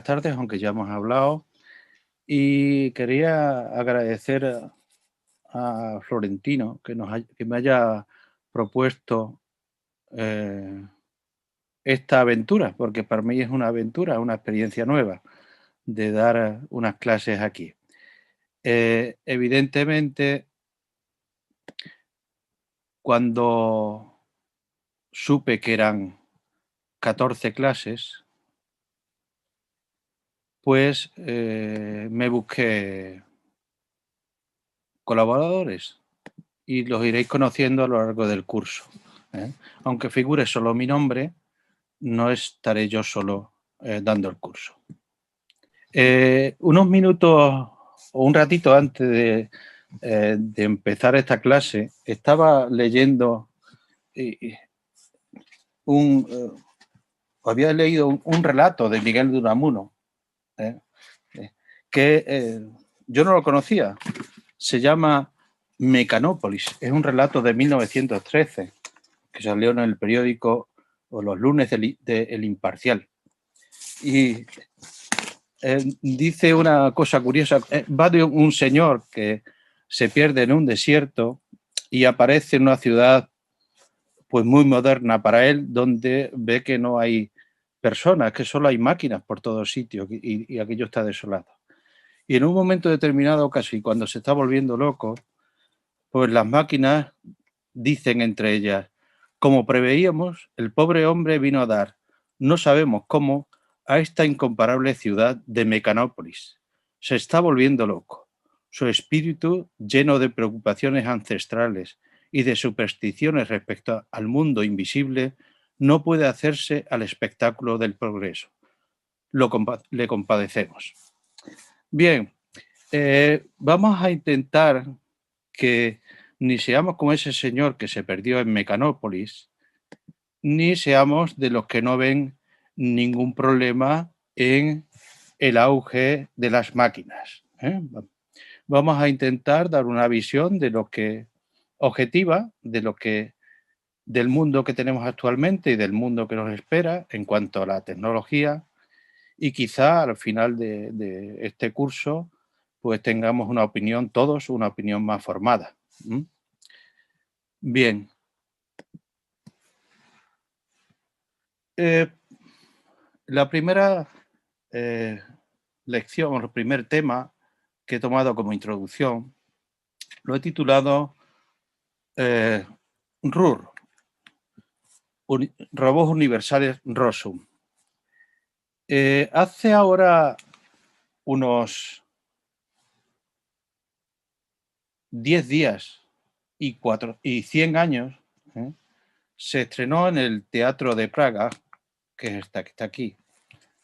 tardes, aunque ya hemos hablado, y quería agradecer a Florentino que me haya propuesto esta aventura, porque para mí es una aventura, una experiencia nueva de dar unas clases aquí. Evidentemente, cuando supe que eran 14 clases, pues me busqué colaboradores y los iréis conociendo a lo largo del curso. Aunque figure solo mi nombre, no estaré yo solo dando el curso. Unos minutos o un ratito antes de empezar esta clase, estaba leyendo había leído un relato de Miguel de Unamuno, que yo no lo conocía. Se llama Mecanópolis. Es un relato de 1913 que salió en el periódico o los lunes de El Imparcial. Y dice una cosa curiosa. Va de un señor que se pierde en un desierto y aparece en una ciudad pues muy moderna para él, donde ve que no hay personas, que solo hay máquinas por todos sitios y aquello está desolado. Y en un momento determinado, casi cuando se está volviendo loco, pues las máquinas dicen entre ellas: como preveíamos, el pobre hombre vino a dar, no sabemos cómo, a esta incomparable ciudad de Mecanópolis. Se está volviendo loco. Su espíritu, lleno de preocupaciones ancestrales y de supersticiones respecto al mundo invisible, no puede hacerse al espectáculo del progreso. Le compadecemos. Bien, vamos a intentar que ni seamos como ese señor que se perdió en Mecanópolis, ni seamos de los que no ven ningún problema en el auge de las máquinas. Vamos a intentar dar una visión de lo que objetiva, del mundo que tenemos actualmente y del mundo que nos espera en cuanto a la tecnología, y quizá al final de este curso pues tengamos una opinión, todos una opinión más formada. Bien. La primera lección, el primer tema que he tomado como introducción, lo he titulado RUR, Robots Universales Rosum. Hace ahora unos 10 días y 100 años, se estrenó en el Teatro de Praga, que está aquí,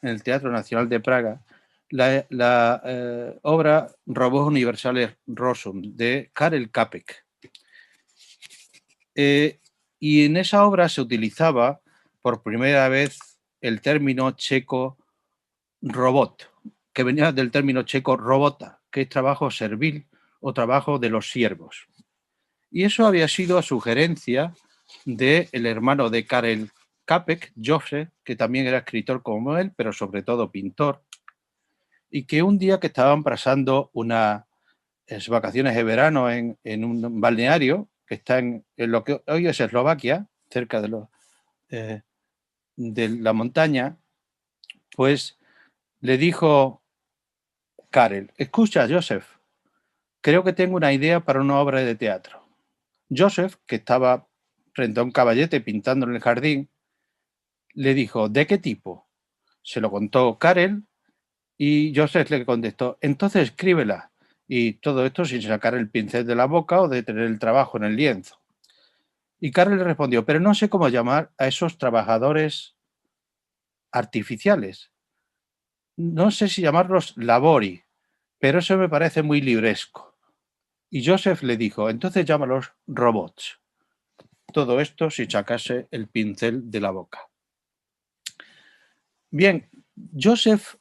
en el Teatro Nacional de Praga, la obra Robots Universales Rosum de Karel Čapek. Y en esa obra se utilizaba por primera vez el término checo robot, que venía del término checo robota, que es trabajo servil o trabajo de los siervos. Y eso había sido a sugerencia del hermano de Karel Čapek, Josef, que también era escritor como él, pero sobre todo pintor, y que un día que estaban pasando unas vacaciones de verano en un balneario que está en lo que hoy es Eslovaquia, cerca de la montaña, pues le dijo Karel: escucha, Josef, creo que tengo una idea para una obra de teatro. Josef, que estaba frente a un caballete pintando en el jardín, le dijo: ¿de qué tipo? Se lo contó Karel y Josef le contestó: entonces escríbela. Y todo esto sin sacar el pincel de la boca o detener el trabajo en el lienzo. Y Karel le respondió: pero no sé cómo llamar a esos trabajadores artificiales. No sé si llamarlos labori, pero eso me parece muy libresco. Y Josef le dijo: entonces llámalos robots. Todo esto sin sacarse el pincel de la boca. Bien, Josef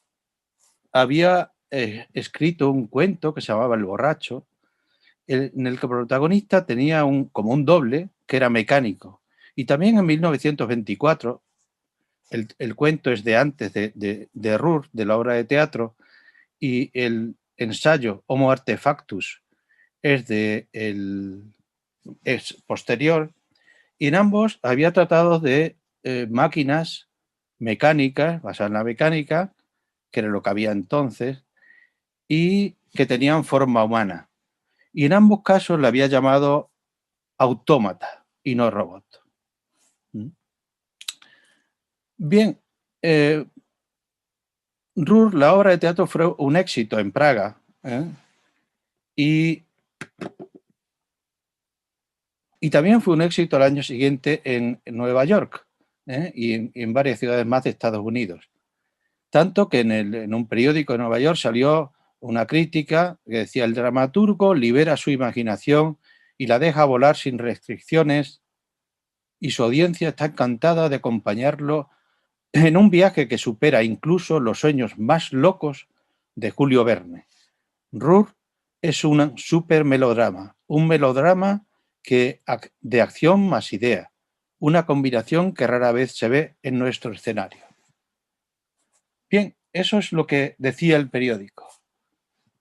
había escrito un cuento que se llamaba El borracho, en el que el protagonista tenía como un doble que era mecánico. Y también en 1924 el cuento es de antes de Ruhr, de la obra de teatro, y el ensayo Homo Artefactus es posterior, y en ambos había tratado de máquinas mecánicas, basadas en la mecánica, que era lo que había entonces, y que tenían forma humana. Y en ambos casos le había llamado autómata y no robot. Bien, Ruhr, la obra de teatro, fue un éxito en Praga, y también fue un éxito al año siguiente en Nueva York, y en varias ciudades más de Estados Unidos. Tanto que en un periódico de Nueva York salió una crítica que decía: el dramaturgo libera su imaginación y la deja volar sin restricciones, y su audiencia está encantada de acompañarlo en un viaje que supera incluso los sueños más locos de Julio Verne. Ruhr es un supermelodrama, un melodrama de acción más idea, una combinación que rara vez se ve en nuestro escenario. Bien, eso es lo que decía el periódico,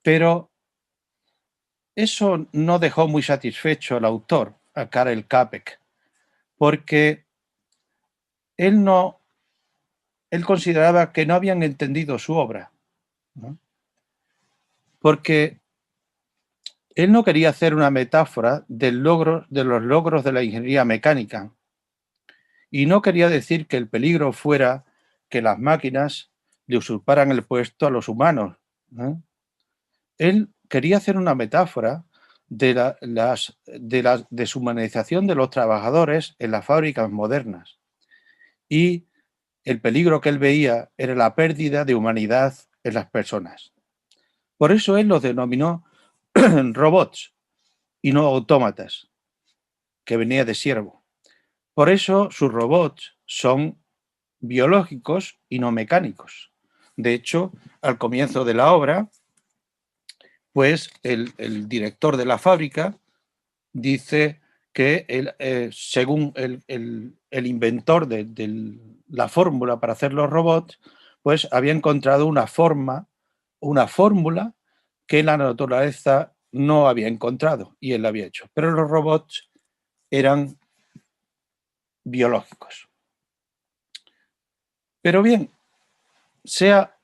pero eso no dejó muy satisfecho al autor, a Karel Čapek, porque él consideraba que no habían entendido su obra, ¿no? Porque él no quería hacer una metáfora de los logros de la ingeniería mecánica, y no quería decir que el peligro fuera que las máquinas le usurparan el puesto a los humanos, ¿no? Él quería hacer una metáfora de la deshumanización de los trabajadores en las fábricas modernas, y el peligro que él veía era la pérdida de humanidad en las personas. Por eso él los denominó robots y no autómatas, que venía de siervo. Por eso sus robots son biológicos y no mecánicos. De hecho, al comienzo de la obra, pues el director de la fábrica dice que según el inventor de la fórmula para hacer los robots, pues había encontrado una fórmula que la naturaleza no había encontrado y él la había hecho. Pero los robots eran biológicos. Pero bien, sea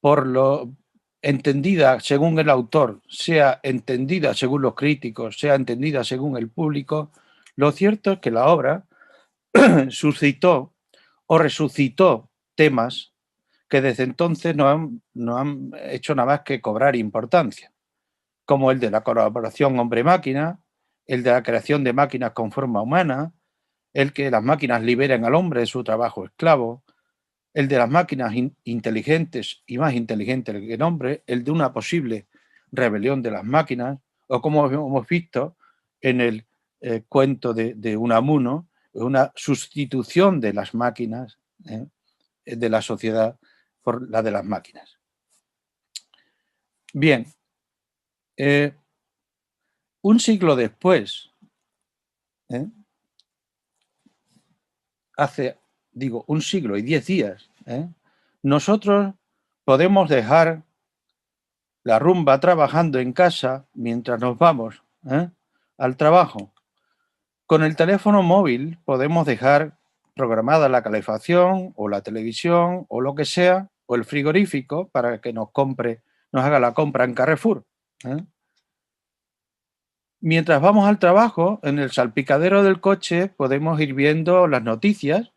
por lo entendida según el autor, sea entendida según los críticos, sea entendida según el público, lo cierto es que la obra suscitó o resucitó temas que desde entonces no han hecho nada más que cobrar importancia, como el de la colaboración hombre-máquina, el de la creación de máquinas con forma humana, el que las máquinas liberen al hombre de su trabajo esclavo, el de las máquinas inteligentes y más inteligentes que el hombre, el de una posible rebelión de las máquinas, o como hemos visto en el cuento de Unamuno, una sustitución de las máquinas, de la sociedad por la de las máquinas. Bien, un siglo después, un siglo y 10 días, nosotros podemos dejar la rumba trabajando en casa mientras nos vamos al trabajo. Con el teléfono móvil podemos dejar programada la calefacción o la televisión o lo que sea, o el frigorífico para que nos haga la compra en Carrefour. Mientras vamos al trabajo, en el salpicadero del coche podemos ir viendo las noticias,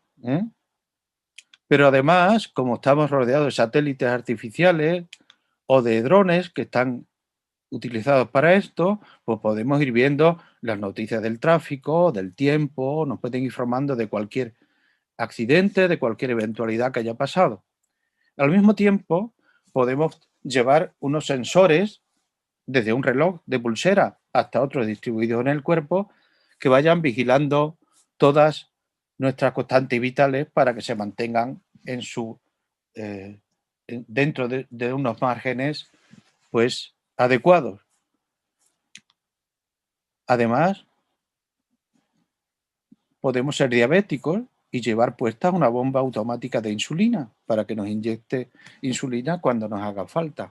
pero además, como estamos rodeados de satélites artificiales o de drones que están utilizados para esto, pues podemos ir viendo las noticias del tráfico, del tiempo, nos pueden ir informando de cualquier accidente, de cualquier eventualidad que haya pasado. Al mismo tiempo, podemos llevar unos sensores desde un reloj de pulsera hasta otros distribuidos en el cuerpo que vayan vigilando todas nuestras constantes vitales para que se mantengan dentro de unos márgenes pues adecuados. Además, podemos ser diabéticos y llevar puesta una bomba automática de insulina para que nos inyecte insulina cuando nos haga falta.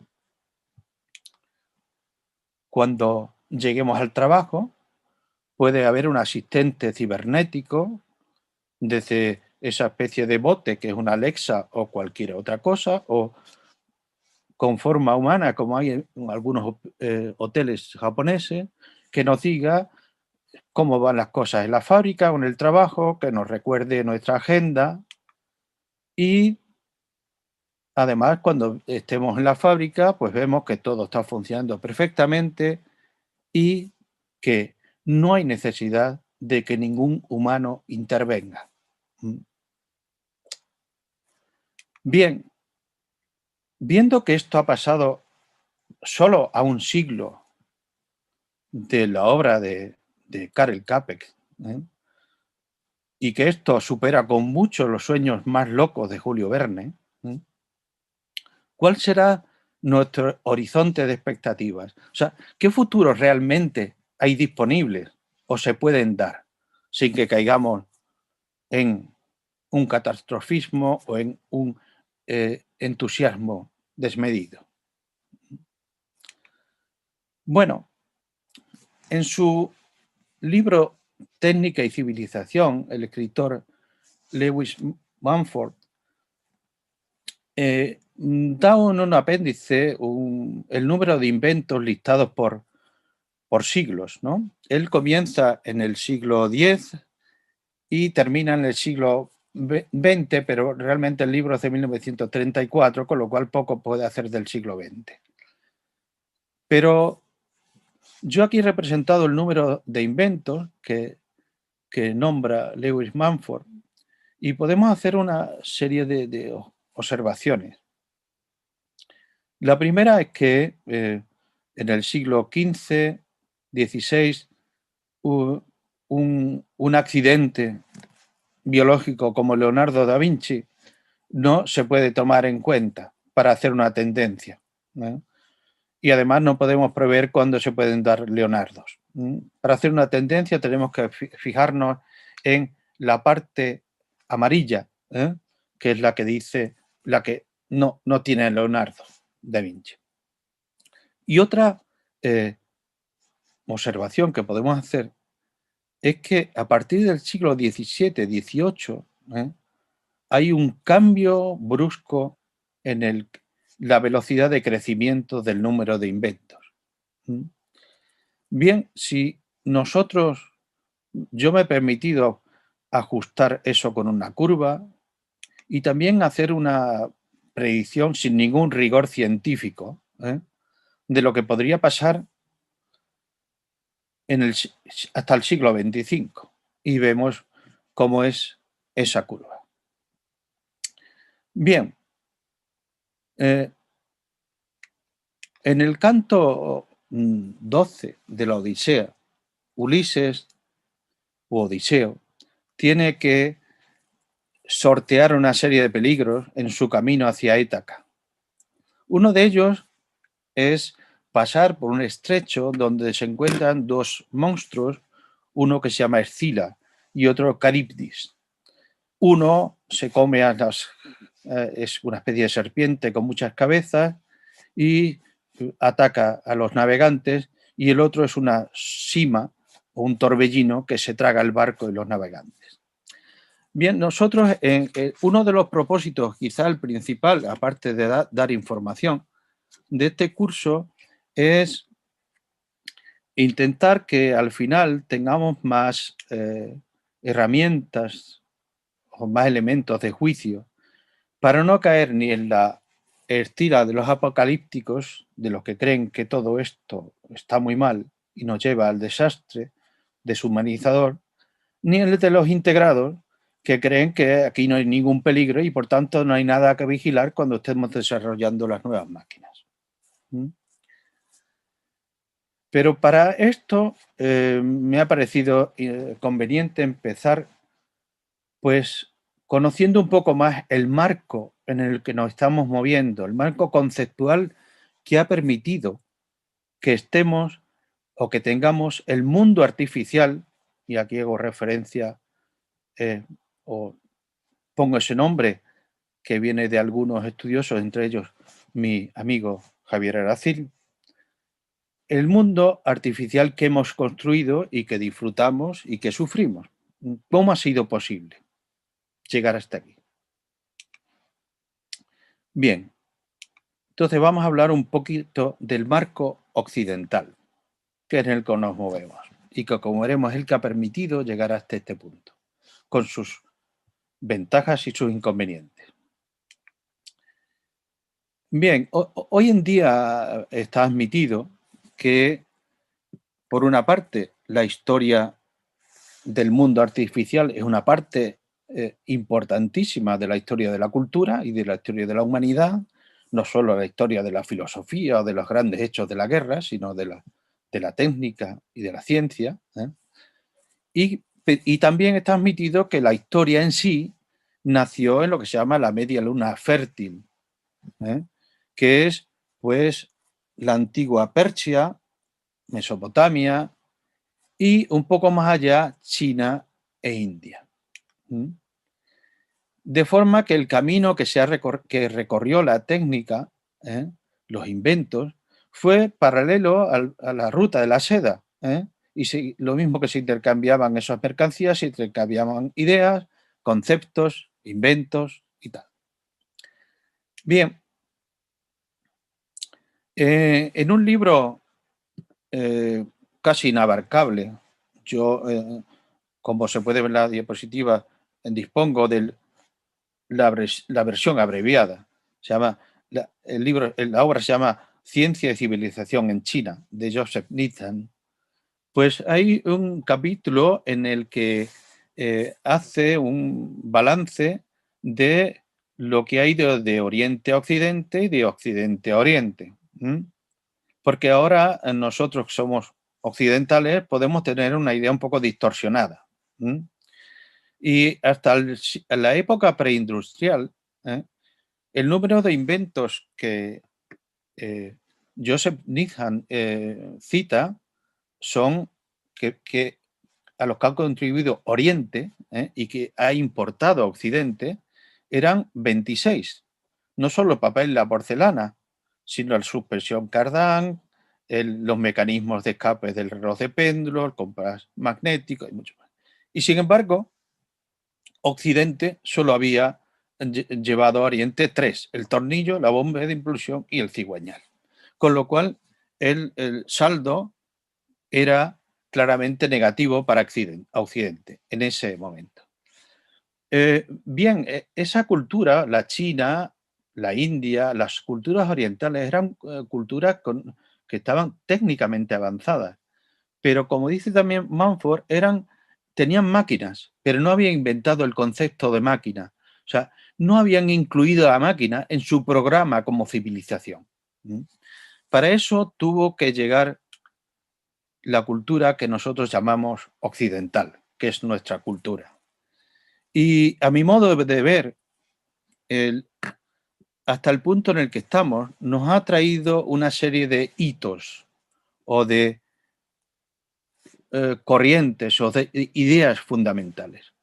Cuando lleguemos al trabajo, puede haber un asistente cibernético desde esa especie de bote que es una Alexa o cualquier otra cosa, o con forma humana, como hay en algunos hoteles japoneses, que nos diga cómo van las cosas en la fábrica o en el trabajo, que nos recuerde nuestra agenda y además cuando estemos en la fábrica pues vemos que todo está funcionando perfectamente y que no hay necesidad de que ningún humano intervenga. Bien, viendo que esto ha pasado solo a un siglo de la obra de Karel Capek, y que esto supera con mucho los sueños más locos de Julio Verne, ¿cuál será nuestro horizonte de expectativas? O sea, ¿qué futuros realmente hay disponibles o se pueden dar sin que caigamos en un catastrofismo o en un entusiasmo desmedido? Bueno, en su libro Técnica y Civilización, el escritor Lewis Mumford da en un apéndice el número de inventos listados por siglos, ¿no? Él comienza en el siglo X y termina en el siglo XX, pero realmente el libro es de 1934, con lo cual poco puede hacer del siglo XX. Pero yo aquí he representado el número de inventos que nombra Lewis Mumford y podemos hacer una serie de observaciones. La primera es que en el siglo XV, XVI, un accidente biológico como Leonardo da Vinci no se puede tomar en cuenta para hacer una tendencia, ¿no? Y además no podemos prever cuándo se pueden dar Leonardos. Para hacer una tendencia tenemos que fijarnos en la parte amarilla, que es la que dice, la que no tiene Leonardo da Vinci. Y otra observación que podemos hacer es que a partir del siglo XVII, XVIII, hay un cambio brusco en la velocidad de crecimiento del número de inventos. Bien, si yo me he permitido ajustar eso con una curva y también hacer una predicción sin ningún rigor científico de lo que podría pasar hasta el siglo XXV y vemos cómo es esa curva. Bien, en el canto 12 de la Odisea, Ulises u Odiseo tiene que sortear una serie de peligros en su camino hacia Ítaca. Uno de ellos es pasar por un estrecho donde se encuentran dos monstruos, uno que se llama Escila y otro Caribdis. Uno se come es una especie de serpiente con muchas cabezas y ataca a los navegantes, y el otro es una sima o un torbellino que se traga el barco y los navegantes. Bien, nosotros uno de los propósitos, quizá el principal, aparte de dar información de este curso, es intentar que al final tengamos más herramientas o más elementos de juicio para no caer ni en la estira de los apocalípticos, de los que creen que todo esto está muy mal y nos lleva al desastre deshumanizador, ni en el de los integrados, que creen que aquí no hay ningún peligro y por tanto no hay nada que vigilar cuando estemos desarrollando las nuevas máquinas. Pero para esto me ha parecido conveniente empezar pues conociendo un poco más el marco en el que nos estamos moviendo, el marco conceptual que ha permitido que estemos o que tengamos el mundo artificial, y aquí hago referencia o pongo ese nombre que viene de algunos estudiosos, entre ellos mi amigo Javier Aracil, el mundo artificial que hemos construido y que disfrutamos y que sufrimos. ¿Cómo ha sido posible llegar hasta aquí? Bien, entonces vamos a hablar un poquito del marco occidental, que es en el que nos movemos y que, como veremos, es el que ha permitido llegar hasta este punto, con sus ventajas y sus inconvenientes. Bien, hoy en día está admitido que, por una parte, la historia del mundo artificial es una parte importantísima de la historia de la cultura y de la historia de la humanidad, no solo la historia de la filosofía o de los grandes hechos de la guerra, sino de la técnica y de la ciencia. Y también está admitido que la historia en sí nació en lo que se llama la media luna fértil, que es pues la antigua Persia, Mesopotamia y un poco más allá China e India. De forma que el camino que recorrió la técnica, los inventos, fue paralelo a la ruta de la seda. Y lo mismo que se intercambiaban esas mercancías, se intercambiaban ideas, conceptos, inventos y tal. Bien, en un libro casi inabarcable, yo, como se puede ver en la diapositiva, dispongo de la versión abreviada. Se llama, la obra se llama Ciencia y civilización en China, de Joseph Needham. Pues hay un capítulo en el que hace un balance de lo que ha ido de Oriente a Occidente y de Occidente a Oriente. Porque ahora nosotros que somos occidentales podemos tener una idea un poco distorsionada. Y hasta la época preindustrial, el número de inventos que Joseph Needham cita son que a los que ha contribuido Oriente y que ha importado a Occidente eran 26. No solo el papel y la porcelana, sino la suspensión Cardan, los mecanismos de escape del reloj de péndulo, el compás magnético y mucho más. Y sin embargo, Occidente solo había llevado a Oriente 3, el tornillo, la bomba de impulsión y el cigüeñal. Con lo cual, el saldo era claramente negativo para Occidente en ese momento. Bien, esa cultura, la China, la India, las culturas orientales eran culturas que estaban técnicamente avanzadas, pero como dice también Mumford, tenían máquinas, pero no habían inventado el concepto de máquina. O sea, no habían incluido la máquina en su programa como civilización. Para eso tuvo que llegar la cultura que nosotros llamamos occidental, que es nuestra cultura. Y a mi modo de ver, hasta el punto en el que estamos, nos ha traído una serie de hitos o de corrientes o de ideas fundamentales.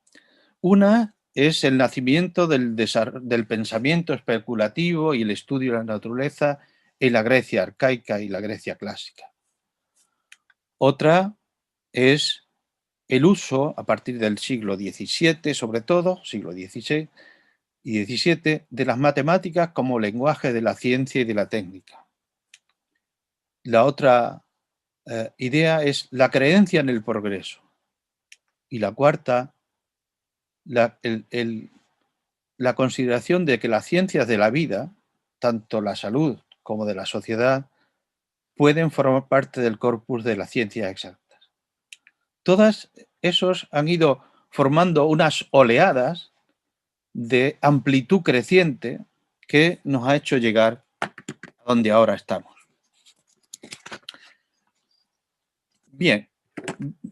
Una es el nacimiento del pensamiento especulativo y el estudio de la naturaleza en la Grecia arcaica y la Grecia clásica. Otra es el uso, a partir del siglo XVII, sobre todo, siglo XVI y XVII, de las matemáticas como lenguaje de la ciencia y de la técnica. La otra idea es la creencia en el progreso. Y la cuarta, la consideración de que las ciencias de la vida, tanto la salud como de la sociedad, pueden formar parte del corpus de las ciencias exactas. Todas esos han ido formando unas oleadas de amplitud creciente que nos ha hecho llegar a donde ahora estamos. Bien,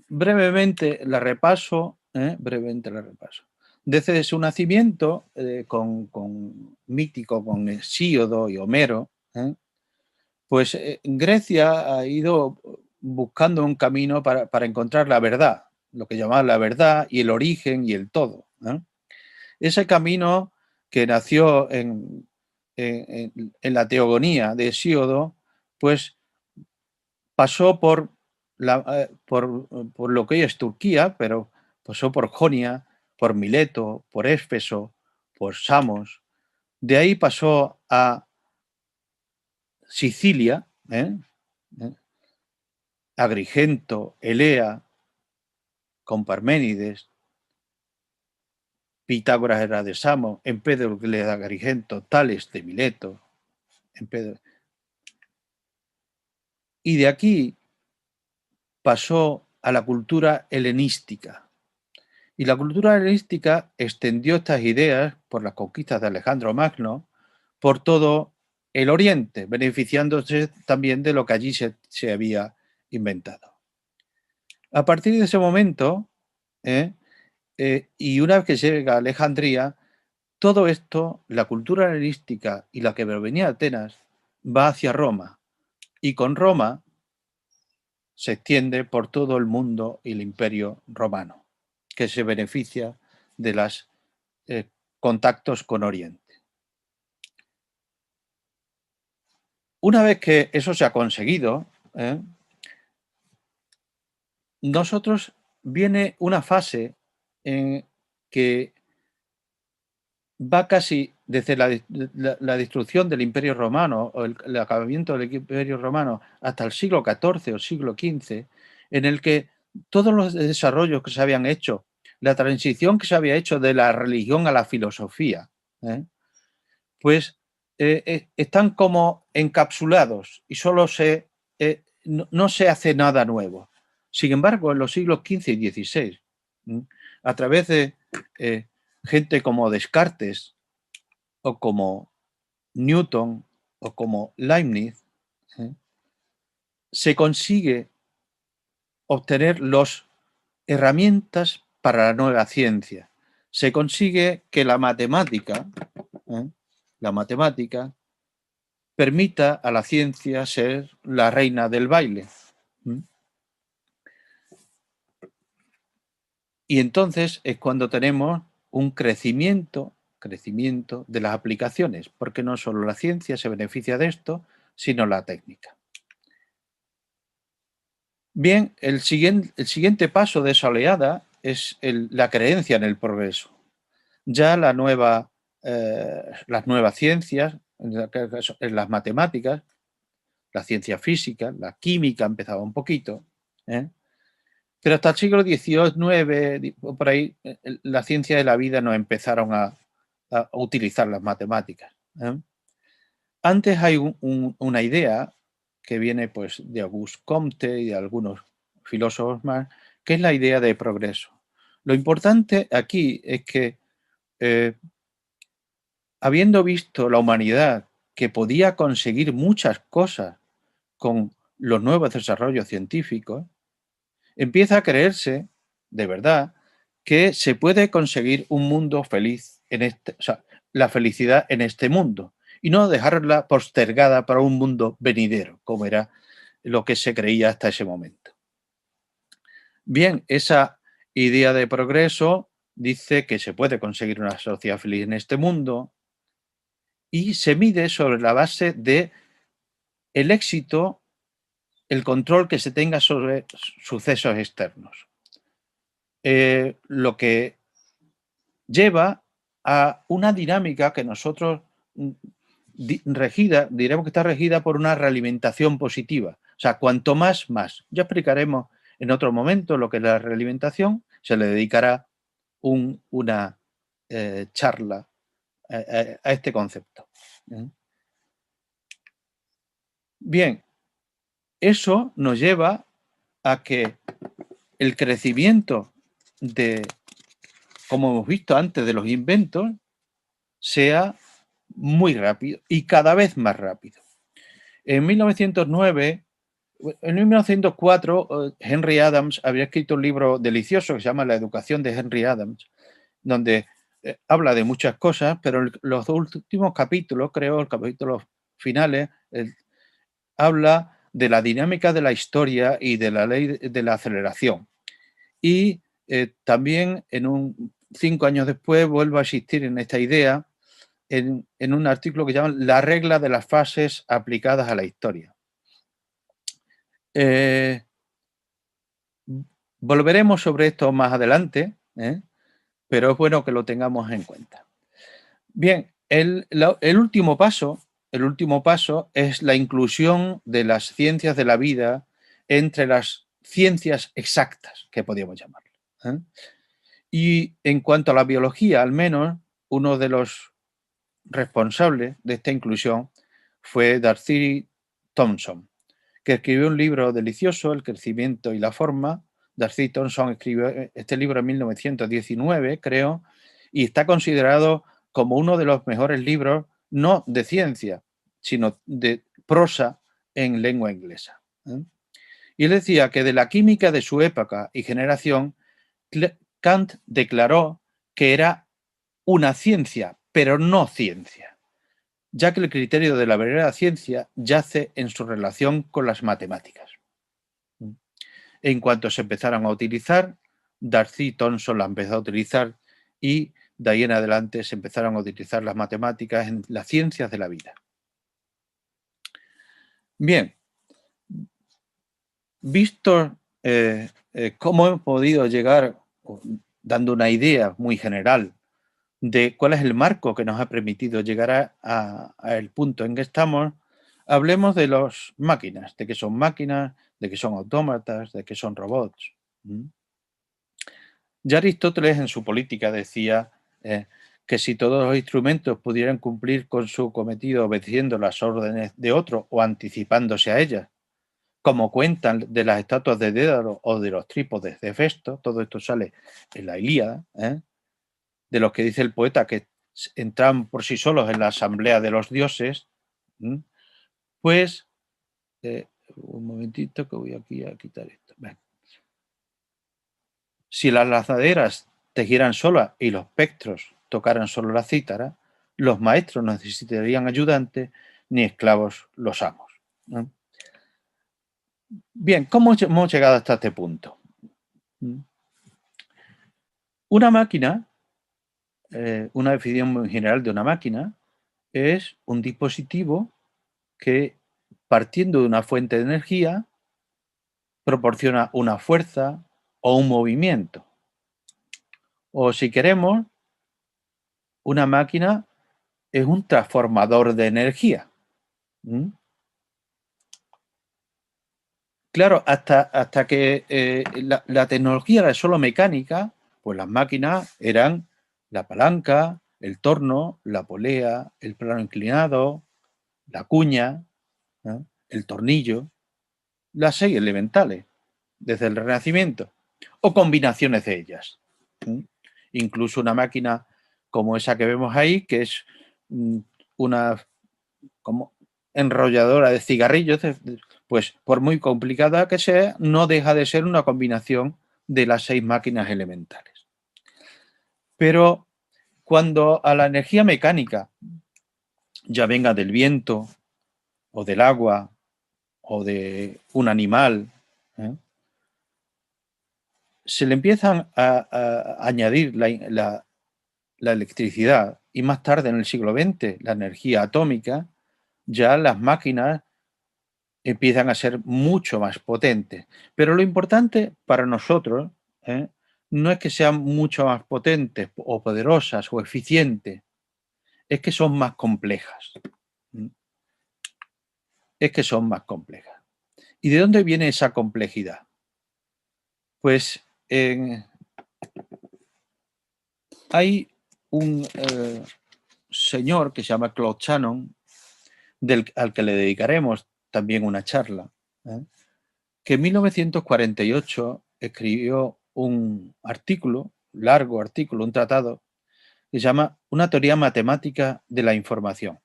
brevemente la repaso. Desde su nacimiento, mítico con Hesíodo y Homero, pues Grecia ha ido buscando un camino para encontrar la verdad, lo que llamaban la verdad y el origen y el todo. Ese camino que nació en la teogonía de Hesíodo, pues pasó por lo que hoy es Turquía, pero pasó por Jonia, por Mileto, por Éfeso, por Samos. De ahí pasó a Sicilia, ¿Eh? Agrigento, Elea, con Parménides, Pitágoras era de Samos, Empédocle de Agrigento, Tales de Mileto, y de aquí pasó a la cultura helenística. Y la cultura helenística extendió estas ideas por las conquistas de Alejandro Magno por todo el Oriente, beneficiándose también de lo que allí se había inventado. A partir de ese momento, y una vez que llega a Alejandría, todo esto, la cultura helenística y la que provenía de Atenas, va hacia Roma. Y con Roma se extiende por todo el mundo y el imperio romano, que se beneficia de los contactos con Oriente. Una vez que eso se ha conseguido, nosotros viene una fase en que va casi desde la destrucción del Imperio Romano o el acabamiento del Imperio Romano hasta el siglo XIV o siglo XV, en el que todos los desarrollos que se habían hecho, la transición que se había hecho de la religión a la filosofía, pues están como encapsulados y solo no se hace nada nuevo. Sin embargo, en los siglos XV y XVI, a través de gente como Descartes o como Newton o como Leibniz, se consigue obtener las herramientas para la nueva ciencia. Se consigue que la matemática permita a la ciencia ser la reina del baile. Y entonces es cuando tenemos un crecimiento de las aplicaciones, porque no solo la ciencia se beneficia de esto, sino la técnica. Bien, el siguiente paso de esa oleada es la creencia en el progreso. Ya las nuevas ciencias, en las matemáticas, la ciencia física, la química empezaba un poquito, pero hasta el siglo XIX, por ahí, la ciencia de la vida no empezaron a utilizar las matemáticas. Antes hay una idea que viene pues, de Auguste Comte y de algunos filósofos más, que es la idea de progreso. Lo importante aquí es que, habiendo visto la humanidad que podía conseguir muchas cosas con los nuevos desarrollos científicos, empieza a creerse, de verdad, que se puede conseguir un mundo feliz, la felicidad en este mundo, y no dejarla postergada para un mundo venidero, como era lo que se creía hasta ese momento. Bien, esa idea de progreso dice que se puede conseguir una sociedad feliz en este mundo y se mide sobre la base de el éxito, el control que se tenga sobre sucesos externos. Lo que lleva a una dinámica que nosotros diremos que está regida por una realimentación positiva. O sea, cuanto más, más. Ya explicaremos en otro momento lo que es la realimentación. Se le dedicará una charla a este concepto. Bien, eso nos lleva a que el crecimiento como hemos visto antes, de los inventos, sea muy rápido y cada vez más rápido. En 1904, Henry Adams había escrito un libro delicioso que se llama La educación de Henry Adams, donde habla de muchas cosas, pero los últimos capítulos, creo, los capítulos finales, habla de la dinámica de la historia y de la ley de la aceleración. Y también en un 5 años después vuelvo a insistir en esta idea en un artículo que llaman La regla de las fases aplicadas a la historia. Volveremos sobre esto más adelante, pero es bueno que lo tengamos en cuenta. Bien, el último paso es la inclusión de las ciencias de la vida entre las ciencias exactas, que podríamos llamar. Y en cuanto a la biología, al menos, uno de los responsables de esta inclusión fue D'Arcy Thompson, que escribió un libro delicioso, El crecimiento y la forma. D'Arcy Thompson escribió este libro en 1919, creo, y está considerado como uno de los mejores libros, no de ciencia, sino de prosa en lengua inglesa. Y él decía que de la química de su época y generación, Kant declaró que era una ciencia, pero no ciencia, ya que el criterio de la verdadera ciencia yace en su relación con las matemáticas. En cuanto se empezaron a utilizar, D'Arcy Thompson la empezó a utilizar y de ahí en adelante se empezaron a utilizar las matemáticas en las ciencias de la vida. Bien, visto cómo hemos podido llegar, dando una idea muy general de cuál es el marco que nos ha permitido llegar a el punto en que estamos, hablemos de las máquinas, de qué son máquinas, de qué son autómatas, de qué son robots. Ya Aristóteles en su Política decía que si todos los instrumentos pudieran cumplir con su cometido obedeciendo las órdenes de otro o anticipándose a ellas, como cuentan de las estatuas de Dédalo o de los trípodes de Hefesto, todo esto sale en la Ilíada, de los que dice el poeta que entran por sí solos en la asamblea de los dioses, pues, un momentito que voy aquí a quitar esto. Ven. Si las lanzaderas tejieran solas y los pectros tocaran solo la cítara, los maestros no necesitarían ayudantes ni esclavos los amos. Bien, ¿cómo hemos llegado hasta este punto? Una máquina, una definición muy general de una máquina, es un dispositivo que, partiendo de una fuente de energía, proporciona una fuerza o un movimiento. O si queremos, una máquina es un transformador de energía. Claro, hasta que la tecnología era solo mecánica, pues las máquinas eran la palanca, el torno, la polea, el plano inclinado, la cuña, el tornillo, las 6 elementales, desde el Renacimiento, o combinaciones de ellas. Incluso una máquina como esa que vemos ahí, que es una como enrolladora de cigarrillos, pues por muy complicada que sea, no deja de ser una combinación de las 6 máquinas elementales. Pero cuando a la energía mecánica, ya venga del viento o del agua o de un animal, se le empiezan a añadir la electricidad y más tarde en el siglo XX la energía atómica, ya las máquinas empiezan a ser mucho más potentes. Pero lo importante para nosotros no es que sean mucho más potentes o poderosas o eficientes, es que son más complejas. Es que son más complejas. ¿Y de dónde viene esa complejidad? Pues hay un señor que se llama Claude Shannon, al que le dedicaremos también una charla, que en 1948 escribió un artículo, largo artículo, un tratado, que se llama Una teoría matemática de la información.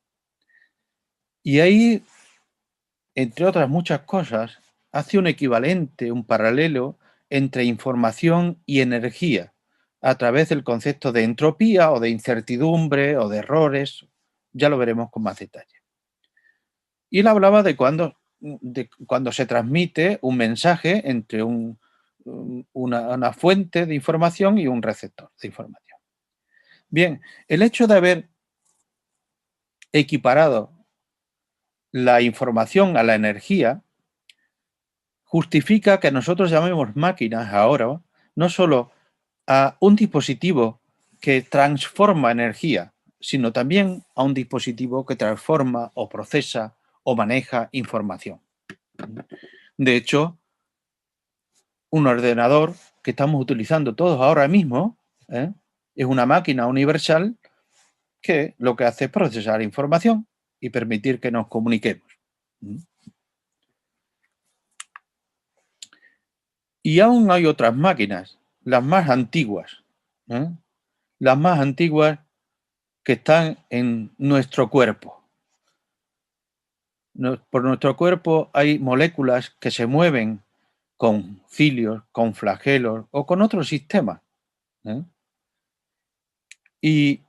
Y ahí, entre otras muchas cosas, hace un equivalente, un paralelo entre información y energía, a través del concepto de entropía o de incertidumbre o de errores. Ya lo veremos con más detalle. Y él hablaba de cuando se transmite un mensaje entre una fuente de información y un receptor de información. Bien, el hecho de haber equiparado la información a la energía justifica que nosotros llamemos máquinas ahora no solo a un dispositivo que transforma energía, sino también a un dispositivo que transforma o procesa o maneja información. De hecho, un ordenador que estamos utilizando todos ahora mismo es una máquina universal que lo que hace es procesar información y permitir que nos comuniquemos. Y aún hay otras máquinas, las más antiguas, las más antiguas que están en nuestro cuerpo. Por nuestro cuerpo hay moléculas que se mueven con cilios, con flagelos o con otros sistemas. Y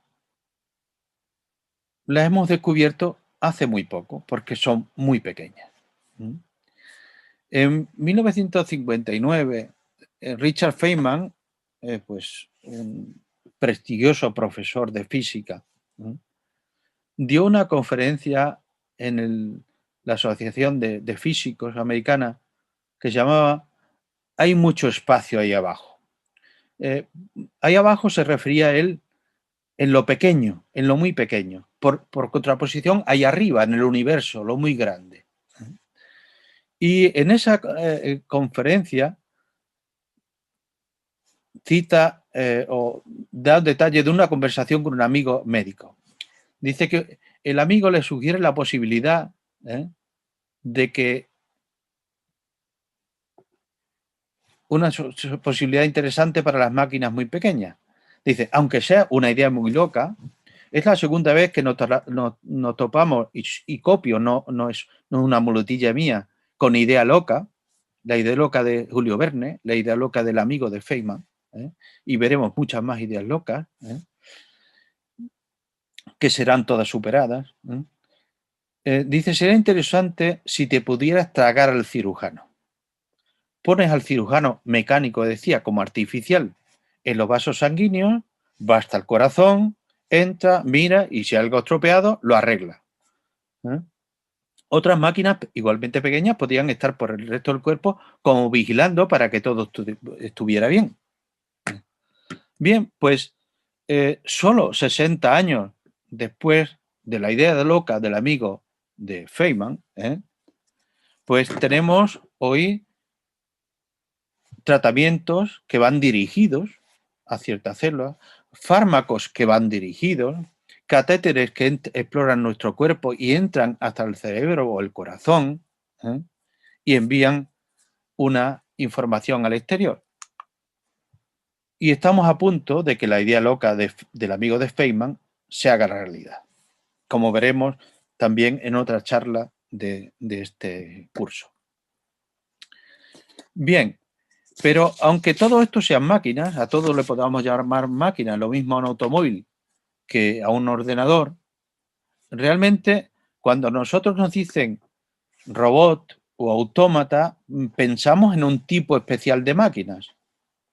las hemos descubierto hace muy poco porque son muy pequeñas. En 1959, Richard Feynman, pues un prestigioso profesor de física, dio una conferencia en la Asociación de Físicos Americana que se llamaba "Hay mucho espacio ahí abajo". Ahí abajo se refería a él en lo pequeño, en lo muy pequeño. Por contraposición, ahí arriba, en el universo, lo muy grande. Y en esa conferencia cita o da detalle de una conversación con un amigo médico. Dice que el amigo le sugiere la posibilidad de que una posibilidad interesante para las máquinas muy pequeñas. Dice, aunque sea una idea muy loca, es la segunda vez que nos topamos, y copio, no es una muletilla mía, con idea loca, la idea loca de Julio Verne, la idea loca del amigo de Feynman, y veremos muchas más ideas locas, que serán todas superadas. Dice, sería interesante si te pudieras tragar al cirujano. Pones al cirujano mecánico, decía, como artificial, en los vasos sanguíneos, va hasta el corazón, entra, mira y si hay algo estropeado, lo arregla. Otras máquinas igualmente pequeñas podían estar por el resto del cuerpo como vigilando para que todo estuviera bien. Bien, pues solo 60 años después de la idea loca del amigo de Feynman, pues tenemos hoy tratamientos que van dirigidos a ciertas células, fármacos que van dirigidos, catéteres que exploran nuestro cuerpo y entran hasta el cerebro o el corazón y envían una información al exterior. Y estamos a punto de que la idea loca del amigo de Feynman se haga realidad, como veremos también en otra charla de este curso. Bien, pero aunque todo esto sean máquinas, a todo le podamos llamar máquina, lo mismo a un automóvil que a un ordenador, realmente cuando nosotros nos dicen robot o autómata, pensamos en un tipo especial de máquinas.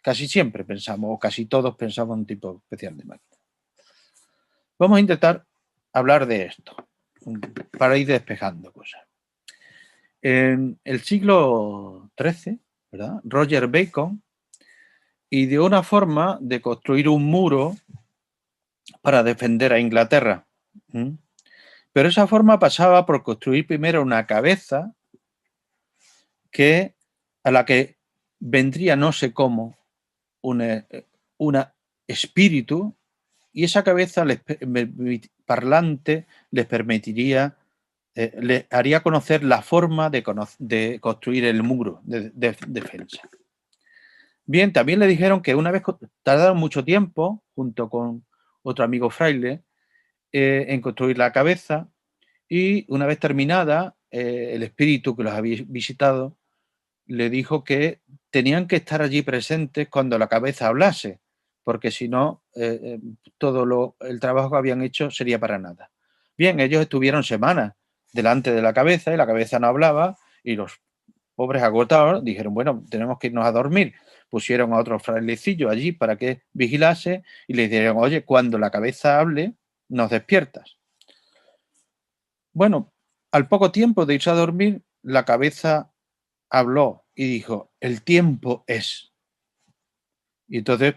Casi siempre pensamos, o casi todos pensamos en un tipo especial de máquinas. Vamos a intentar hablar de esto, para ir despejando cosas. En el siglo XIII, ¿verdad? Roger Bacon ideó una forma de construir un muro para defender a Inglaterra. Pero esa forma pasaba por construir primero una cabeza a la que vendría no sé cómo un espíritu, y esa cabeza parlante les permitiría, les haría conocer la forma de construir el muro de defensa. Bien, también le dijeron que una vez tardaron mucho tiempo, junto con otro amigo fraile, en construir la cabeza, y una vez terminada, el espíritu que los había visitado le dijo que tenían que estar allí presentes cuando la cabeza hablase, porque si no, todo el trabajo que habían hecho sería para nada. Bien, ellos estuvieron semanas delante de la cabeza y la cabeza no hablaba, y los pobres agotados, dijeron, bueno, tenemos que irnos a dormir. Pusieron a otro frailecillo allí para que vigilase y le dijeron, oye, cuando la cabeza hable, nos despiertas. Bueno, al poco tiempo de irse a dormir, la cabeza habló y dijo, el tiempo es. Y entonces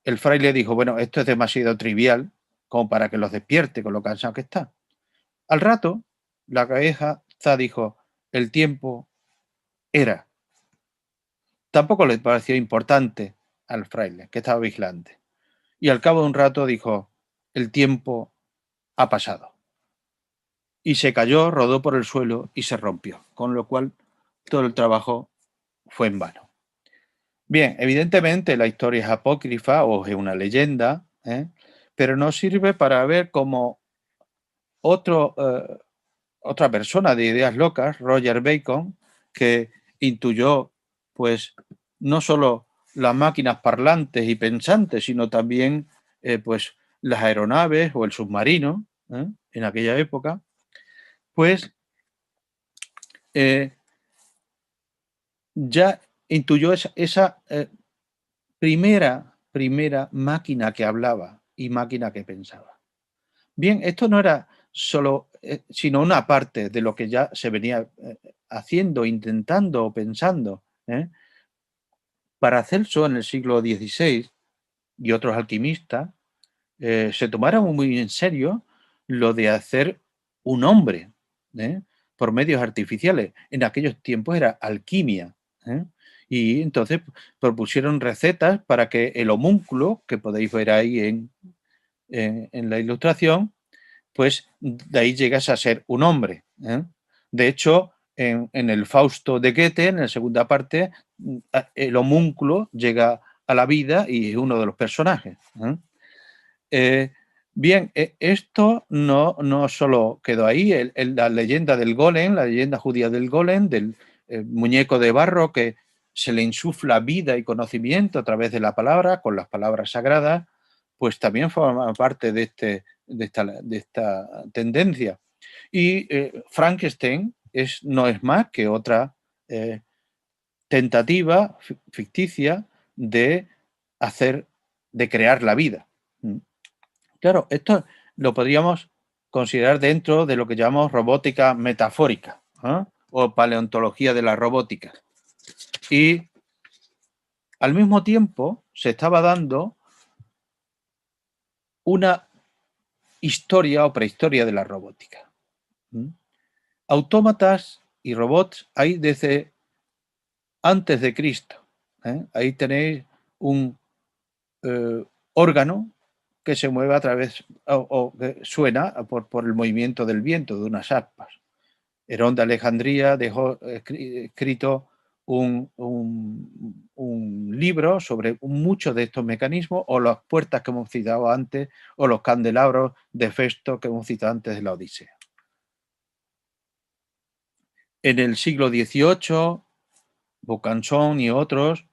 el fraile dijo, bueno, esto es demasiado trivial como para que los despierte con lo cansado que está. Al rato, la cabeza dijo, el tiempo era. Tampoco le pareció importante al fraile, que estaba vigilante. Y al cabo de un rato dijo, el tiempo ha pasado. Y se cayó, rodó por el suelo y se rompió, con lo cual todo el trabajo fue en vano. Bien, evidentemente la historia es apócrifa o es una leyenda, pero nos sirve para ver cómo otra persona de ideas locas, Roger Bacon, que intuyó, pues, no solo las máquinas parlantes y pensantes, sino también, pues, las aeronaves o el submarino, en aquella época, pues, ya intuyó esa primera máquina que hablaba y máquina que pensaba. Bien, esto no era solo, sino una parte de lo que ya se venía haciendo, intentando o pensando. Paracelso en el siglo XVI y otros alquimistas se tomaron muy en serio lo de hacer un hombre por medios artificiales. En aquellos tiempos era alquimia. Y entonces propusieron recetas para que el homúnculo, que podéis ver ahí en la ilustración, pues de ahí llegas a ser un hombre. De hecho, en el Fausto de Goethe, en la segunda parte, el homúnculo llega a la vida y es uno de los personajes. Bien, esto no solo quedó ahí, la leyenda del golem, la leyenda judía del golem, del muñeco de barro que se le insufla vida y conocimiento a través de la palabra, con las palabras sagradas, pues también forma parte de esta tendencia. Y Frankenstein no es más que otra tentativa ficticia de crear la vida. Claro, esto lo podríamos considerar dentro de lo que llamamos robótica metafórica o paleontología de la robótica. Y al mismo tiempo se estaba dando una historia o prehistoria de la robótica. Autómatas y robots hay desde antes de Cristo. Ahí tenéis un órgano que se mueve a través o que suena por el movimiento del viento de unas aspas. Herón de Alejandría dejó escrito un libro sobre muchos de estos mecanismos, o las puertas que hemos citado antes, o los candelabros de Festo que hemos citado antes de la Odisea. En el siglo XVIII, Vaucanson y otros,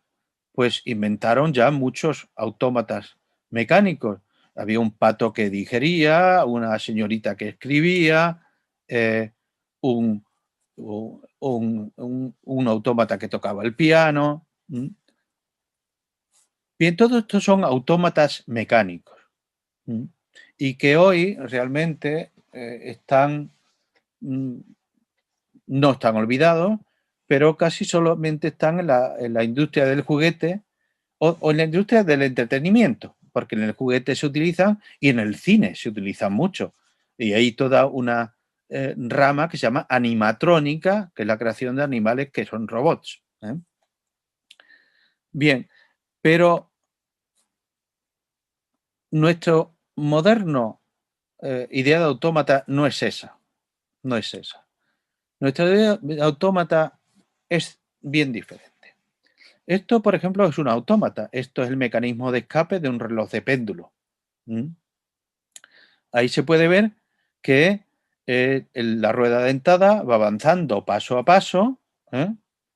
pues inventaron ya muchos autómatas mecánicos. Había un pato que digería, una señorita que escribía, un autómata que tocaba el piano. Bien, todos estos son autómatas mecánicos y que hoy realmente no están olvidados, pero casi solamente están en la industria del juguete o en la industria del entretenimiento, porque en el juguete se utilizan y en el cine se utilizan mucho. Y hay toda una rama que se llama animatrónica, que es la creación de animales que son robots. Bien, pero nuestro moderno idea de autómata no es esa. No es esa. Nuestra idea de autómata es bien diferente. Esto, por ejemplo, es un autómata. Esto es el mecanismo de escape de un reloj de péndulo. Ahí se puede ver que la rueda dentada va avanzando paso a paso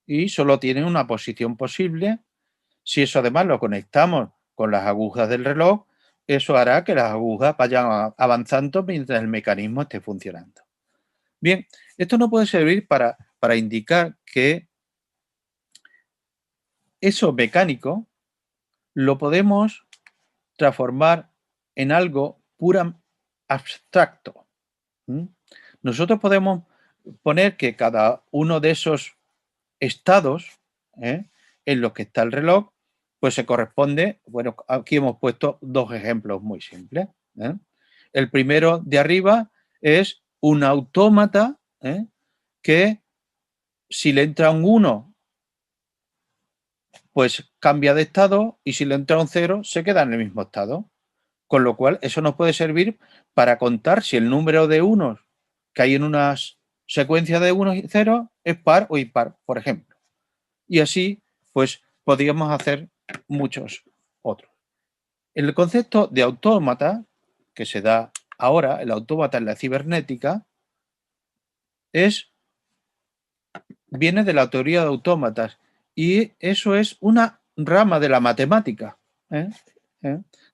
y solo tiene una posición posible. Si eso además lo conectamos con las agujas del reloj, eso hará que las agujas vayan avanzando mientras el mecanismo esté funcionando. Bien, esto no puede servir para indicar que eso mecánico lo podemos transformar en algo pura abstracto. Nosotros podemos poner que cada uno de esos estados en los que está el reloj, pues se corresponde, bueno, aquí hemos puesto dos ejemplos muy simples. El primero de arriba es un autómata que si le entra un 1, pues cambia de estado, y si le entra un 0, se queda en el mismo estado. Con lo cual, eso nos puede servir para contar si el número de unos que hay en unas secuencias de unos y ceros es par o impar, por ejemplo. Y así, pues, podríamos hacer muchos otros. El concepto de autómata, que se da ahora, el autómata en la cibernética, viene de la teoría de autómatas, y eso es una rama de la matemática,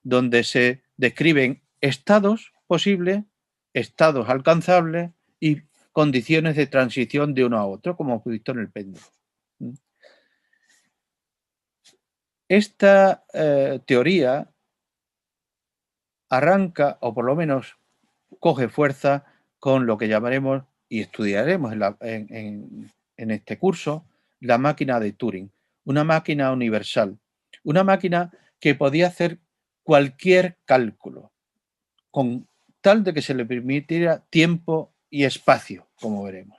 donde se describen estados posibles, estados alcanzables y condiciones de transición de uno a otro, como hemos visto en el péndulo. Esta teoría arranca, o por lo menos coge fuerza, con lo que llamaremos y estudiaremos en este curso, la máquina de Turing, una máquina universal, una máquina que podía hacer cualquier cálculo, con tal de que se le permitiera tiempo y espacio, como veremos.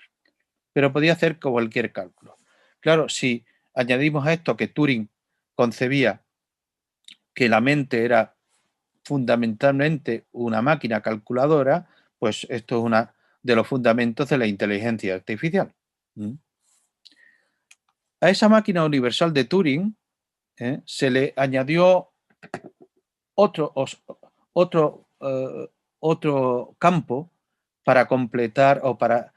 Pero podía hacer cualquier cálculo. Claro, si añadimos a esto que Turing concebía que la mente era fundamentalmente una máquina calculadora, pues esto es uno de los fundamentos de la inteligencia artificial. A esa máquina universal de Turing se le añadió otro campo para completar o para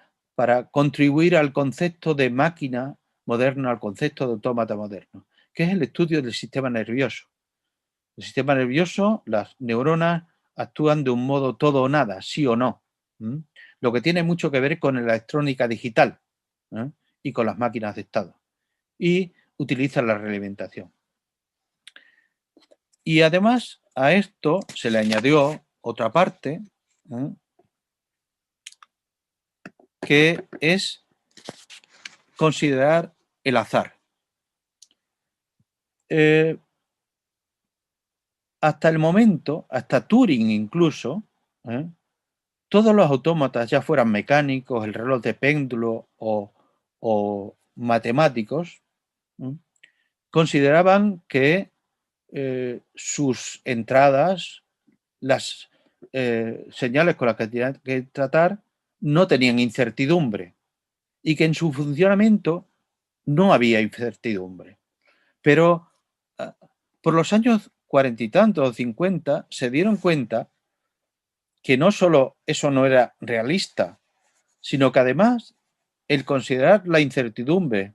contribuir al concepto de máquina moderno, al concepto de autómata moderno, que es el estudio del sistema nervioso. El sistema nervioso, las neuronas actúan de un modo todo o nada, sí o no. Lo que tiene mucho que ver con la electrónica digital y con las máquinas de estado. Y utiliza la realimentación. Y además a esto se le añadió otra parte que es considerar el azar. Hasta el momento, hasta Turing incluso, todos los autómatas, ya fueran mecánicos, el reloj de péndulo o matemáticos, consideraban que sus entradas, las señales con las que tenían que tratar, no tenían incertidumbre y que en su funcionamiento no había incertidumbre. Pero por los años 40 y tantos o 50 se dieron cuenta que no solo eso no era realista, sino que además el considerar la incertidumbre,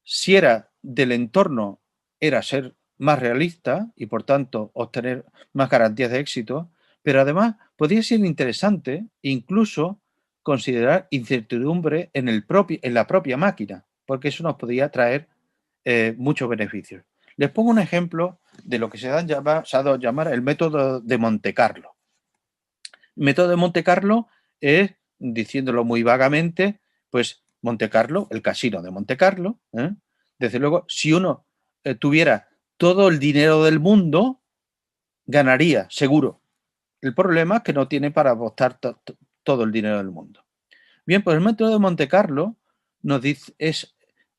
si era del entorno, era ser más realista y por tanto obtener más garantías de éxito, pero además podía ser interesante incluso considerar incertidumbre en la propia máquina, porque eso nos podía traer muchos beneficios. Les pongo un ejemplo de lo que se ha dado a llamar el método de Monte Carlo. El método de Monte Carlo es, diciéndolo muy vagamente, pues Monte Carlo, el casino de Monte Carlo. Desde luego, si uno tuviera todo el dinero del mundo, ganaría, seguro. El problema es que no tiene para apostar todo el dinero del mundo. Bien, pues el método de Monte Carlo nos dice,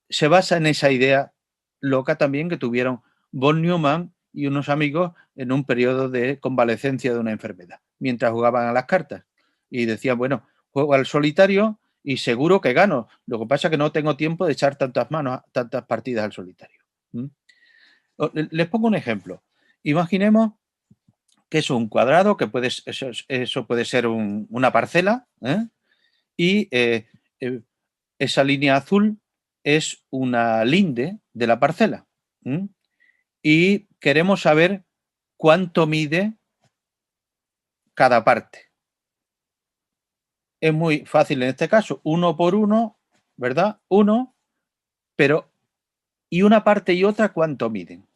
se basa en esa idea loca también que tuvieron von Neumann y unos amigos en un periodo de convalecencia de una enfermedad, mientras jugaban a las cartas. Y decían, bueno, juego al solitario y seguro que gano. Lo que pasa es que no tengo tiempo de echar tantas partidas al solitario. Les pongo un ejemplo. Imaginemos que es un cuadrado, que eso puede ser una parcela, y esa línea azul es una linde de la parcela. Y queremos saber cuánto mide cada parte. Es muy fácil en este caso, 1 por 1, ¿verdad? 1, pero y una parte y otra ¿cuánto miden?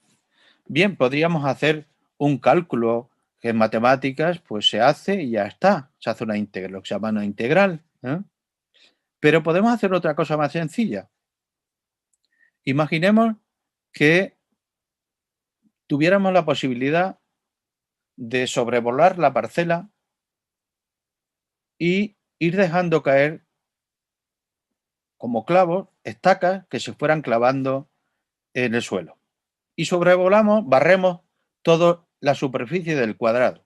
Bien, podríamos hacer un cálculo que en matemáticas pues se hace y ya está. Se hace una integral, lo que se llama una integral. Pero podemos hacer otra cosa más sencilla. Imaginemos que tuviéramos la posibilidad de sobrevolar la parcela y ir dejando caer como clavos, estacas que se fueran clavando en el suelo. Y sobrevolamos, barremos toda la superficie del cuadrado.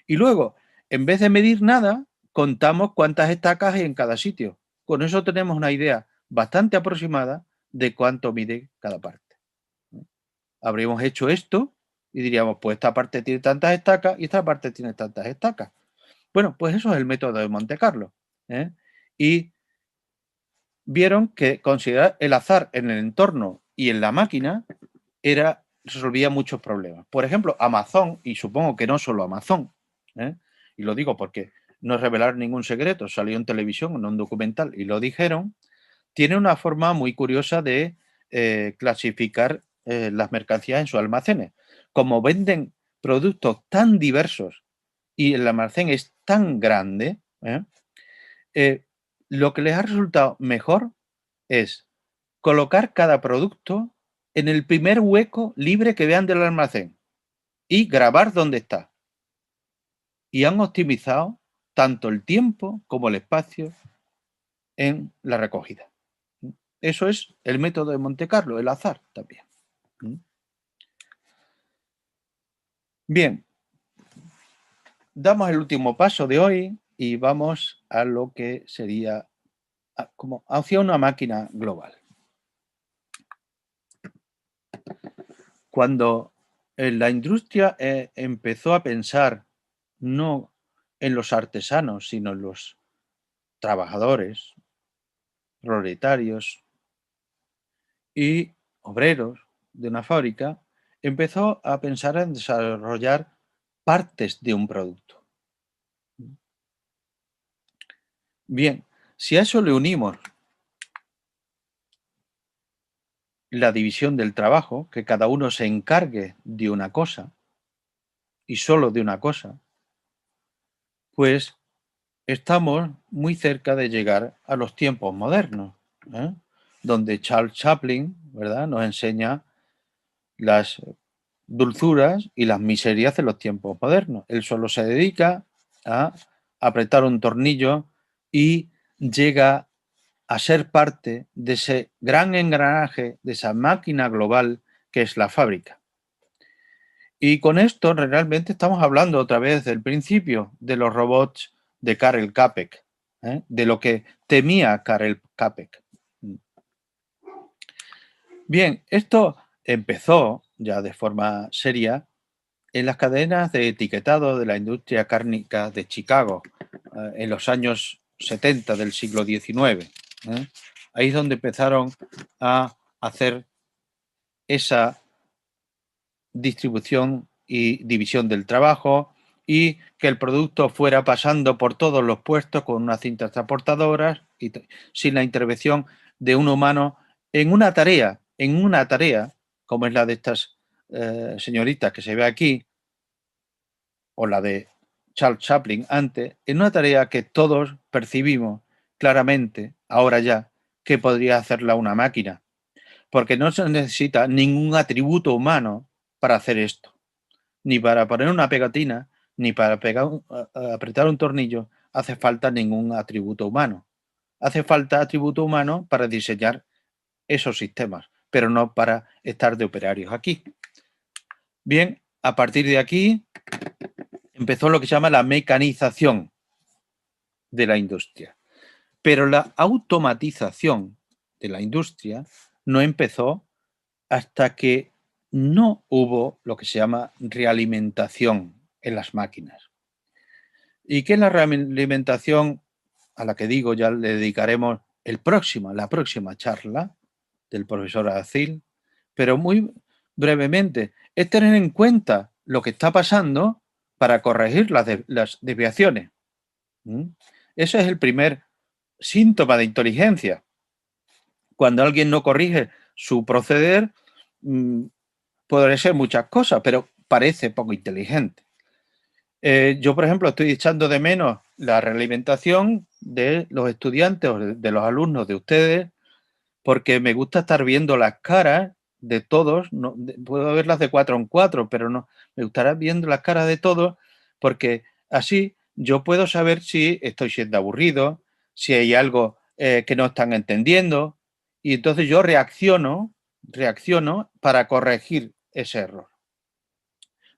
Y luego, en vez de medir nada, contamos cuántas estacas hay en cada sitio. Con eso tenemos una idea bastante aproximada de cuánto mide cada parte. Habríamos hecho esto y diríamos, pues esta parte tiene tantas estacas y esta parte tiene tantas estacas. Bueno, pues eso es el método de Monte Carlo. Y vieron que considerar el azar en el entorno y en la máquina resolvía muchos problemas. Por ejemplo, Amazon, y supongo que no solo Amazon, y lo digo porque no es revelar ningún secreto, salió en televisión, en un documental, y lo dijeron, tiene una forma muy curiosa de clasificar las mercancías en sus almacenes. Como venden productos tan diversos y el almacén es tan grande, lo que les ha resultado mejor es colocar cada producto en el primer hueco libre que vean del almacén y grabar dónde está. Y han optimizado tanto el tiempo como el espacio en la recogida. Eso es el método de Monte Carlo, el azar también. Bien, damos el último paso de hoy y vamos a lo que sería como hacia una máquina global. Cuando la industria empezó a pensar no en los artesanos, sino en los trabajadores, proletarios y obreros de una fábrica, empezó a pensar en desarrollar partes de un producto. Bien, si a eso le unimos la división del trabajo, que cada uno se encargue de una cosa y solo de una cosa, pues estamos muy cerca de llegar a los tiempos modernos, donde Charles Chaplin, ¿verdad?, nos enseña las dulzuras y las miserias de los tiempos modernos. Él solo se dedica a apretar un tornillo y llega a ser parte de ese gran engranaje, de esa máquina global que es la fábrica. Y con esto realmente estamos hablando otra vez del principio de los robots de Karel Čapek, de lo que temía Karel Čapek. Bien, esto empezó ya de forma seria en las cadenas de etiquetado de la industria cárnica de Chicago en los años 70 del siglo XIX. Ahí es donde empezaron a hacer esa distribución y división del trabajo y que el producto fuera pasando por todos los puestos con unas cintas transportadoras y sin la intervención de un humano en una tarea, como es la de estas señoritas que se ve aquí, o la de Charles Chaplin antes, en una tarea que todos percibimos claramente, ahora ya, que podría hacerla una máquina, porque no se necesita ningún atributo humano para hacer esto, ni para poner una pegatina, ni para apretar un tornillo, hace falta ningún atributo humano. Hace falta atributo humano para diseñar esos sistemas, pero no para estar de operarios aquí. Bien, a partir de aquí empezó lo que se llama la mecanización de la industria. Pero la automatización de la industria no empezó hasta que no hubo lo que se llama realimentación en las máquinas. ¿Y qué es la realimentación? A la que digo ya le dedicaremos la próxima charla del profesor Acil, pero muy brevemente, es tener en cuenta lo que está pasando para corregir las desviaciones. Ese es el primer síntoma de inteligencia. Cuando alguien no corrige su proceder, podría ser muchas cosas, pero parece poco inteligente. Yo, por ejemplo, estoy echando de menos la realimentación de los estudiantes o de los alumnos de ustedes, porque me gusta estar viendo las caras de todos. Puedo verlas de 4 en 4, pero no, me gustará viendo las caras de todos, porque así yo puedo saber si estoy siendo aburrido, si hay algo que no están entendiendo, y entonces yo reacciono para corregir ese error.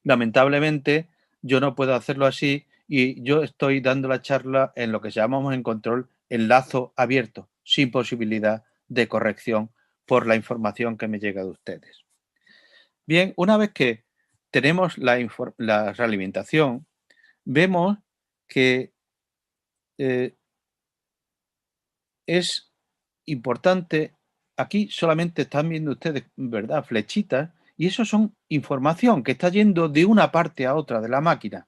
Lamentablemente, yo no puedo hacerlo así y yo estoy dando la charla en lo que llamamos en control el lazo abierto, sin posibilidad de corrección por la información que me llega de ustedes. Bien, una vez que tenemos la realimentación, vemos que es importante, aquí solamente están viendo ustedes, ¿verdad?, flechitas, y eso son información que está yendo de una parte a otra de la máquina.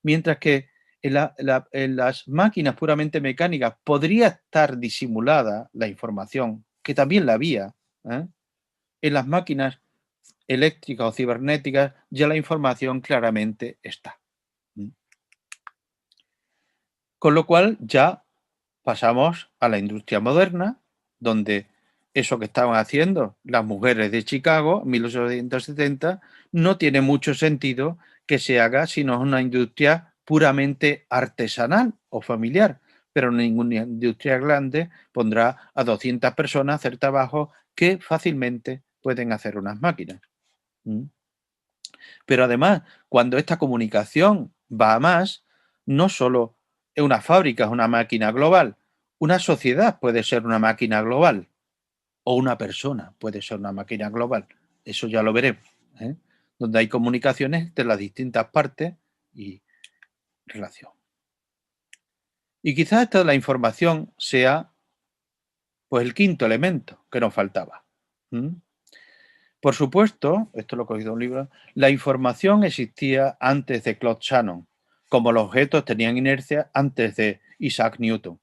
Mientras que en las máquinas puramente mecánicas podría estar disimulada la información, que también la había. En las máquinas eléctricas o cibernéticas ya la información claramente está. Con lo cual ya pasamos a la industria moderna, donde eso que estaban haciendo las mujeres de Chicago en 1870 no tiene mucho sentido que se haga, sino una industria puramente artesanal o familiar, pero ninguna industria grande pondrá a 200 personas a hacer trabajo que fácilmente pueden hacer unas máquinas. Pero además, cuando esta comunicación va a más, no solo una fábrica es una máquina global, una sociedad puede ser una máquina global o una persona puede ser una máquina global. Eso ya lo veremos, donde hay comunicaciones de las distintas partes y relación. Y quizás esta de la información sea pues el quinto elemento que nos faltaba. Por supuesto, esto lo he cogido de un libro, la información existía antes de Claude Shannon, como los objetos tenían inercia antes de Isaac Newton.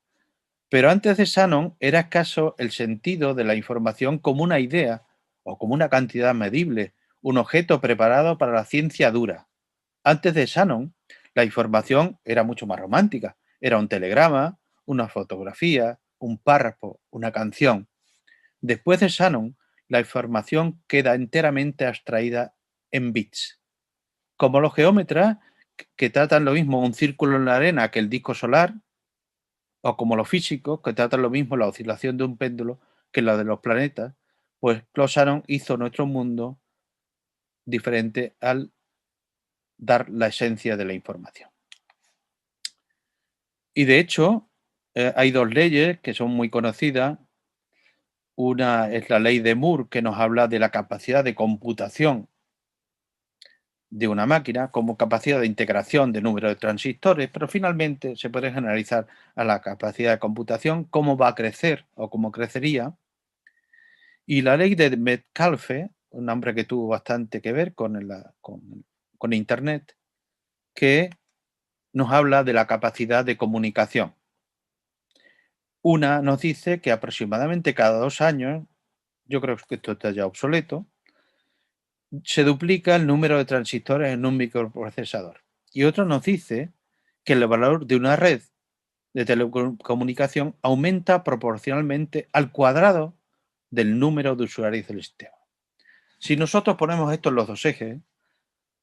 Pero antes de Shannon era escaso el sentido de la información como una idea o como una cantidad medible, un objeto preparado para la ciencia dura. Antes de Shannon, la información era mucho más romántica. Era un telegrama, una fotografía, un párrafo, una canción. Después de Shannon, la información queda enteramente abstraída en bits. Como los geómetras que tratan lo mismo un círculo en la arena que el disco solar, o como los físicos que tratan lo mismo la oscilación de un péndulo que la de los planetas, pues Claude Shannon hizo nuestro mundo diferente al dar la esencia de la información. Y de hecho, hay dos leyes que son muy conocidas. Una es la ley de Moore, que nos habla de la capacidad de computación de una máquina como capacidad de integración de número de transistores, pero finalmente se puede generalizar a la capacidad de computación, cómo va a crecer o cómo crecería. Y la ley de Metcalfe, un nombre que tuvo bastante que ver con Internet, que nos habla de la capacidad de comunicación. Una nos dice que aproximadamente cada 2 años, yo creo que esto está ya obsoleto, se duplica el número de transistores en un microprocesador. Y otro nos dice que el valor de una red de telecomunicación aumenta proporcionalmente al cuadrado del número de usuarios del sistema. Si nosotros ponemos esto en los dos ejes,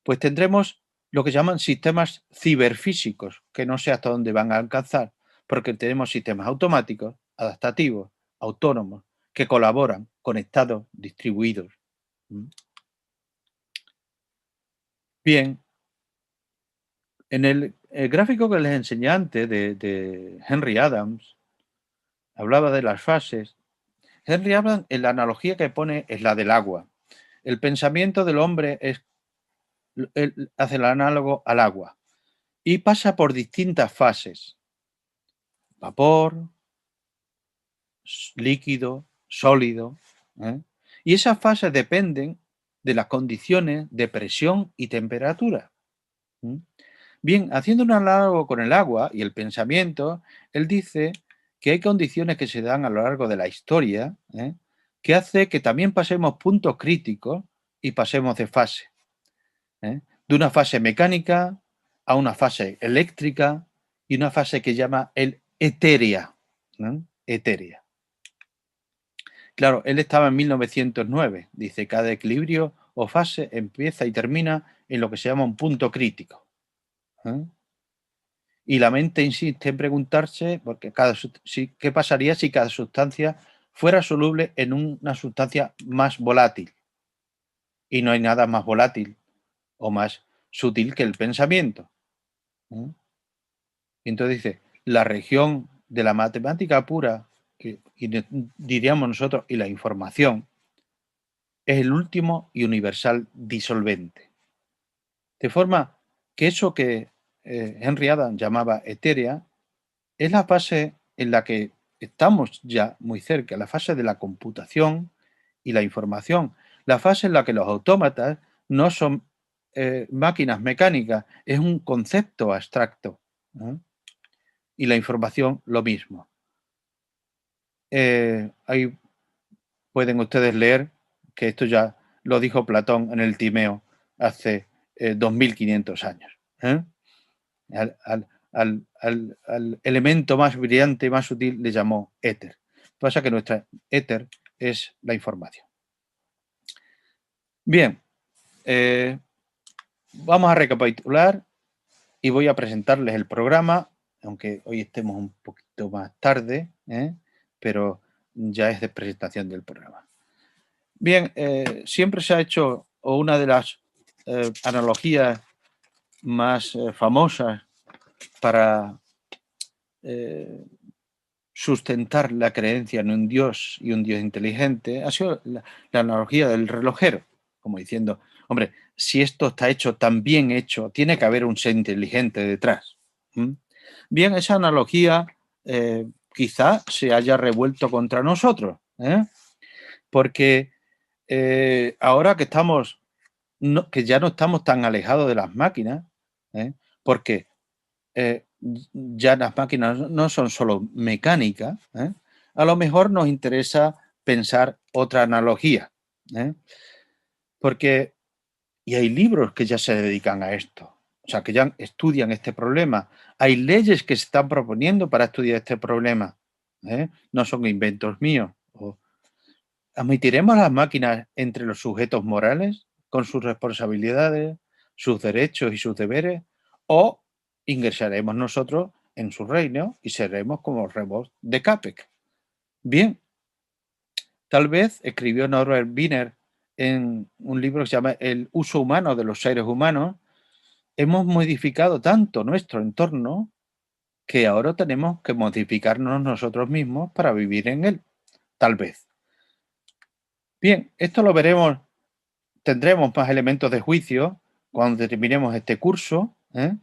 pues tendremos lo que llaman sistemas ciberfísicos, que no sé hasta dónde van a alcanzar, porque tenemos sistemas automáticos, adaptativos, autónomos, que colaboran, conectados, distribuidos. Bien, en el gráfico que les enseñé antes de Henry Adams, hablaba de las fases. Henry Adams, en la analogía que pone es la del agua. El pensamiento del hombre hace el análogo al agua y pasa por distintas fases: vapor, líquido, sólido. Y esas fases dependen de las condiciones de presión y temperatura. Bien, haciendo un análogo con el agua y el pensamiento, él dice que hay condiciones que se dan a lo largo de la historia, que hace que también pasemos puntos críticos y pasemos de fase. De una fase mecánica a una fase eléctrica y una fase que llama el etérea. Etérea. Claro, él estaba en 1909. Dice, cada equilibrio o fase empieza y termina en lo que se llama un punto crítico. Y la mente insiste en preguntarse porque qué pasaría si cada sustancia fuera soluble en una sustancia más volátil. Y no hay nada más volátil o más sutil que el pensamiento. Y entonces dice, la región de la matemática pura, diríamos nosotros, y la información, es el último y universal disolvente. De forma que eso que Henry Adam llamaba etérea es la fase en la que estamos ya muy cerca, la fase de la computación y la información, la fase en la que los autómatas no son máquinas mecánicas, es un concepto abstracto. Y la información lo mismo. Ahí pueden ustedes leer que esto ya lo dijo Platón en el Timeo hace 2500 años. Al elemento más brillante y más sutil le llamó éter. Pasa que nuestra éter es la información. Bien, vamos a recapitular y voy a presentarles el programa, aunque hoy estemos un poquito más tarde, pero ya es de presentación del programa. Bien, siempre se ha hecho, o una de las analogías más famosas para sustentar la creencia en un Dios y un Dios inteligente ha sido la analogía del relojero, como diciendo, hombre, si esto está hecho tan bien hecho, tiene que haber un ser inteligente detrás. Bien, esa analogía quizá se haya revuelto contra nosotros, porque ahora que estamos, que ya no estamos tan alejados de las máquinas, porque ya las máquinas no son solo mecánicas, a lo mejor nos interesa pensar otra analogía, porque, y hay libros que ya se dedican a esto, o sea, que ya estudian este problema, hay leyes que se están proponiendo para estudiar este problema, no son inventos míos. ¿Admitiremos las máquinas entre los sujetos morales, con sus responsabilidades, sus derechos y sus deberes? ¿O ingresaremos nosotros en su reino y seremos como robots de Capek? Bien, tal vez escribió Norbert Wiener en un libro que se llama El uso humano de los seres humanos, hemos modificado tanto nuestro entorno que ahora tenemos que modificarnos nosotros mismos para vivir en él, tal vez. Bien, esto lo veremos. Tendremos más elementos de juicio cuando terminemos este curso, en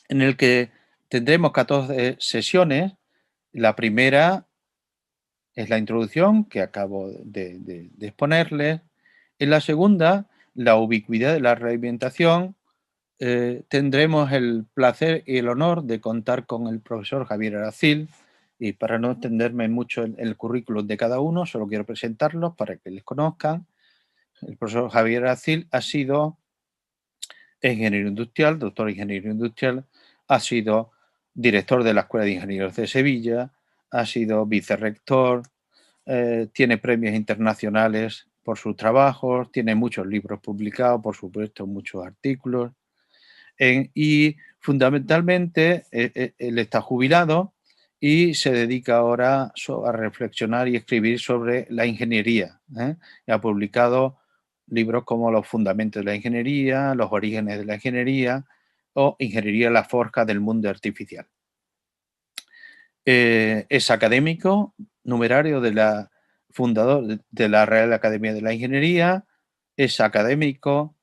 el que tendremos 14 sesiones. La primera es la introducción, que acabo de exponerles. En la segunda, la ubicuidad de la realimentación. Tendremos el placer y el honor de contar con el profesor Javier Aracil. Y para no extenderme mucho en el currículum de cada uno, solo quiero presentarlos para que les conozcan. El profesor Javier Aracil ha sido ingeniero industrial, doctor ingeniero industrial, ha sido director de la Escuela de Ingenieros de Sevilla, ha sido vicerrector, tiene premios internacionales por sus trabajos, tiene muchos libros publicados, por supuesto, muchos artículos. Y fundamentalmente él está jubilado y se dedica ahora a reflexionar y escribir sobre la ingeniería. Y ha publicado libros como Los fundamentos de la ingeniería, Los orígenes de la ingeniería o Ingeniería la forja del mundo artificial. Es académico numerario fundador de la Real Academia de la Ingeniería, es académico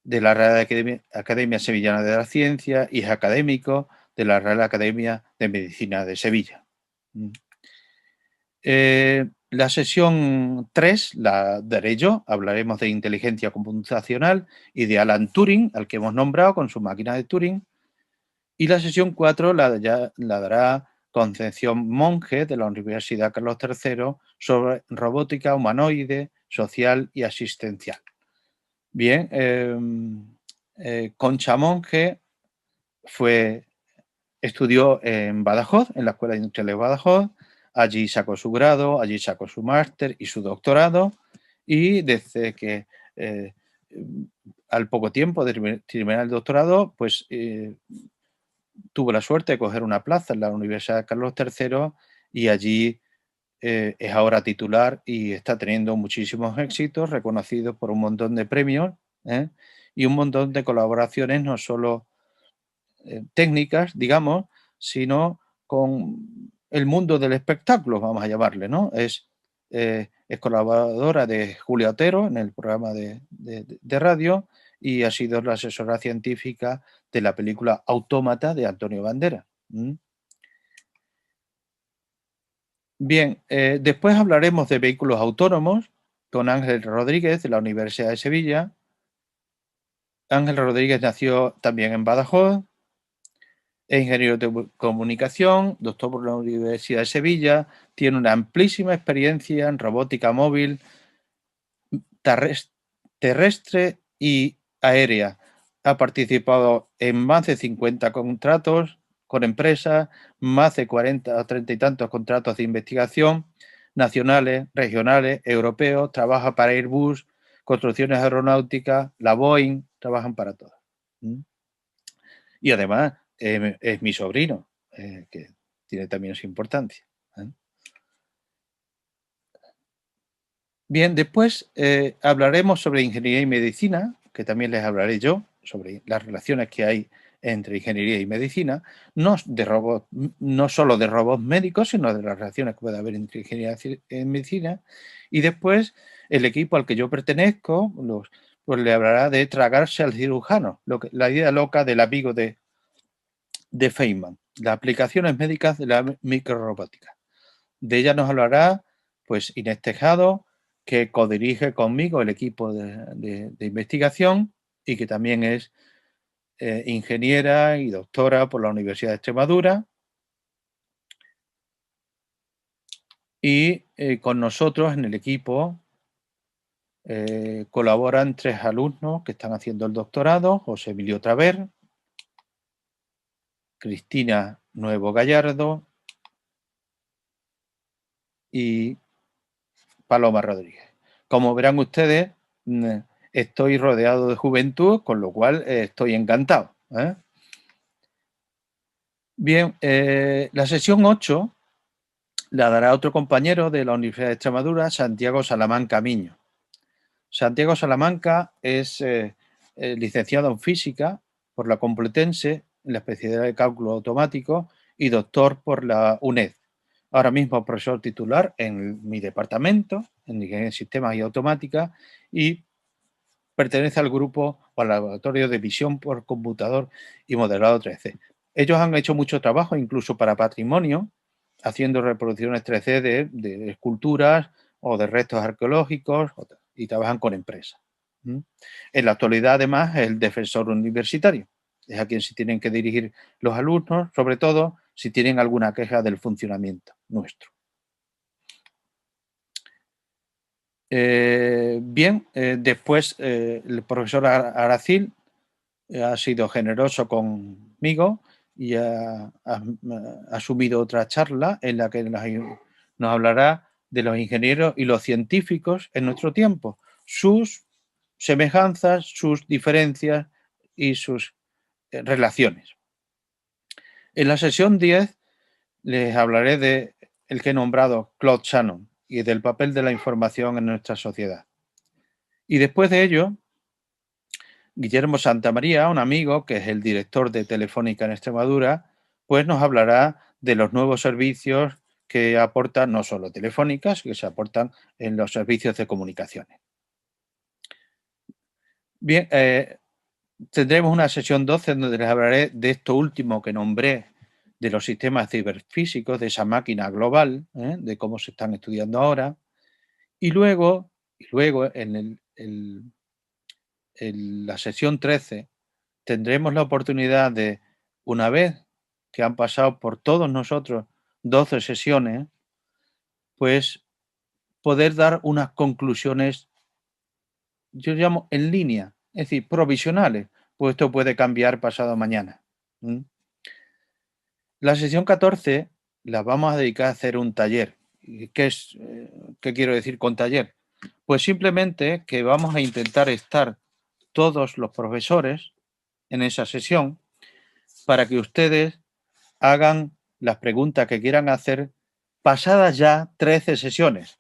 de la Real Academia Sevillana de la Ciencia y es académico de la Real Academia de Medicina de Sevilla. La sesión 3 la daré yo, hablaremos de inteligencia computacional y de Alan Turing, al que hemos nombrado con su máquina de Turing, y la sesión 4 la dará Concepción Monge, de la Universidad Carlos III, sobre robótica humanoide, social y asistencial. Bien, Concha Monge estudió en Badajoz, en la Escuela Industrial de Badajoz. Allí sacó su grado, allí sacó su máster y su doctorado, y desde que al poco tiempo de terminar el doctorado, pues tuvo la suerte de coger una plaza en la Universidad Carlos III, y allí es ahora titular y está teniendo muchísimos éxitos, reconocidos por un montón de premios, y un montón de colaboraciones, no solo técnicas, digamos, sino con el mundo del espectáculo, vamos a llamarle, ¿no? Es colaboradora de Julia Otero en el programa de radio, y ha sido la asesora científica de la película Autómata de Antonio Banderas. Bien, después hablaremos de vehículos autónomos con Ángel Rodríguez de la Universidad de Sevilla. Ángel Rodríguez nació también en Badajoz. Es ingeniero de comunicación, doctor por la Universidad de Sevilla, tiene una amplísima experiencia en robótica móvil, terrestre y aérea. Ha participado en más de 50 contratos con empresas, más de 40 o 30 y tantos contratos de investigación nacionales, regionales, europeos. Trabaja para Airbus, Construcciones Aeronáuticas, la Boeing, trabajan para todas. Y además es mi sobrino, que tiene también su importancia. Bien, después hablaremos sobre ingeniería y medicina, que también les hablaré yo, sobre las relaciones que hay entre ingeniería y medicina, no solo de robots médicos, sino de las relaciones que puede haber entre ingeniería y medicina. Y después el equipo al que yo pertenezco pues le hablará de tragarse al cirujano, la idea loca del amigo de Feynman, las aplicaciones médicas de la microrobótica. De ella nos hablará pues Inés Tejado, que codirige conmigo el equipo de investigación y que también es ingeniera y doctora por la Universidad de Extremadura. Y con nosotros en el equipo colaboran 3 alumnos que están haciendo el doctorado: José Emilio Traver, Cristina Nuevo Gallardo y Paloma Rodríguez. Como verán ustedes, estoy rodeado de juventud, con lo cual estoy encantado. Bien, la sesión 8 la dará otro compañero de la Universidad de Extremadura, Santiago Salamanca Miño. Santiago Salamanca es licenciado en física por la Complutense en la especialidad de cálculo automático y doctor por la UNED. Ahora mismo profesor titular en mi departamento, en Ingeniería de Sistemas y Automática, y pertenece al grupo o al laboratorio de visión por computador y modelado 3D. Ellos han hecho mucho trabajo, incluso para patrimonio, haciendo reproducciones 3D de esculturas o de restos arqueológicos, y trabajan con empresas. En la actualidad, además, es el defensor universitario. Es a quien se tienen que dirigir los alumnos, sobre todo si tienen alguna queja del funcionamiento nuestro. Bien, después el profesor Aracil ha sido generoso conmigo y ha asumido otra charla en la que nos hablará de los ingenieros y los científicos en nuestro tiempo, sus semejanzas, sus diferencias y sus relaciones. En la sesión 10 les hablaré de el que he nombrado Claude Shannon y del papel de la información en nuestra sociedad. Y después de ello, Guillermo Santamaría, un amigo que es el director de Telefónica en Extremadura, pues nos hablará de los nuevos servicios que aportan no solo Telefónica, sino que se aportan en los servicios de comunicaciones. Bien, tendremos una sesión 12 donde les hablaré de esto último que nombré, de los sistemas ciberfísicos, de esa máquina global, de cómo se están estudiando ahora. Y luego en la sesión 13 tendremos la oportunidad de, una vez que han pasado por todos nosotros 12 sesiones, pues poder dar unas conclusiones, yo llamo en línea, es decir, provisionales, pues esto puede cambiar pasado mañana. La sesión 14 la vamos a dedicar a hacer un taller. ¿Qué quiero decir con taller? Pues simplemente que vamos a intentar estar todos los profesores en esa sesión para que ustedes hagan las preguntas que quieran hacer pasadas ya 13 sesiones,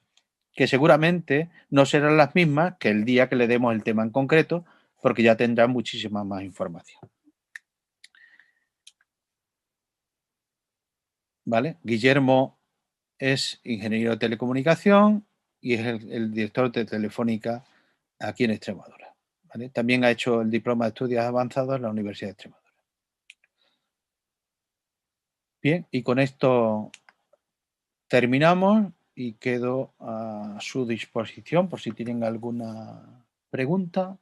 que seguramente no serán las mismas que el día que le demos el tema en concreto, porque ya tendrán muchísima más información. ¿Vale? Guillermo es ingeniero de telecomunicación y es el director de Telefónica aquí en Extremadura. ¿Vale? También ha hecho el diploma de estudios avanzados en la Universidad de Extremadura. Bien, y con esto terminamos y quedo a su disposición por si tienen alguna pregunta.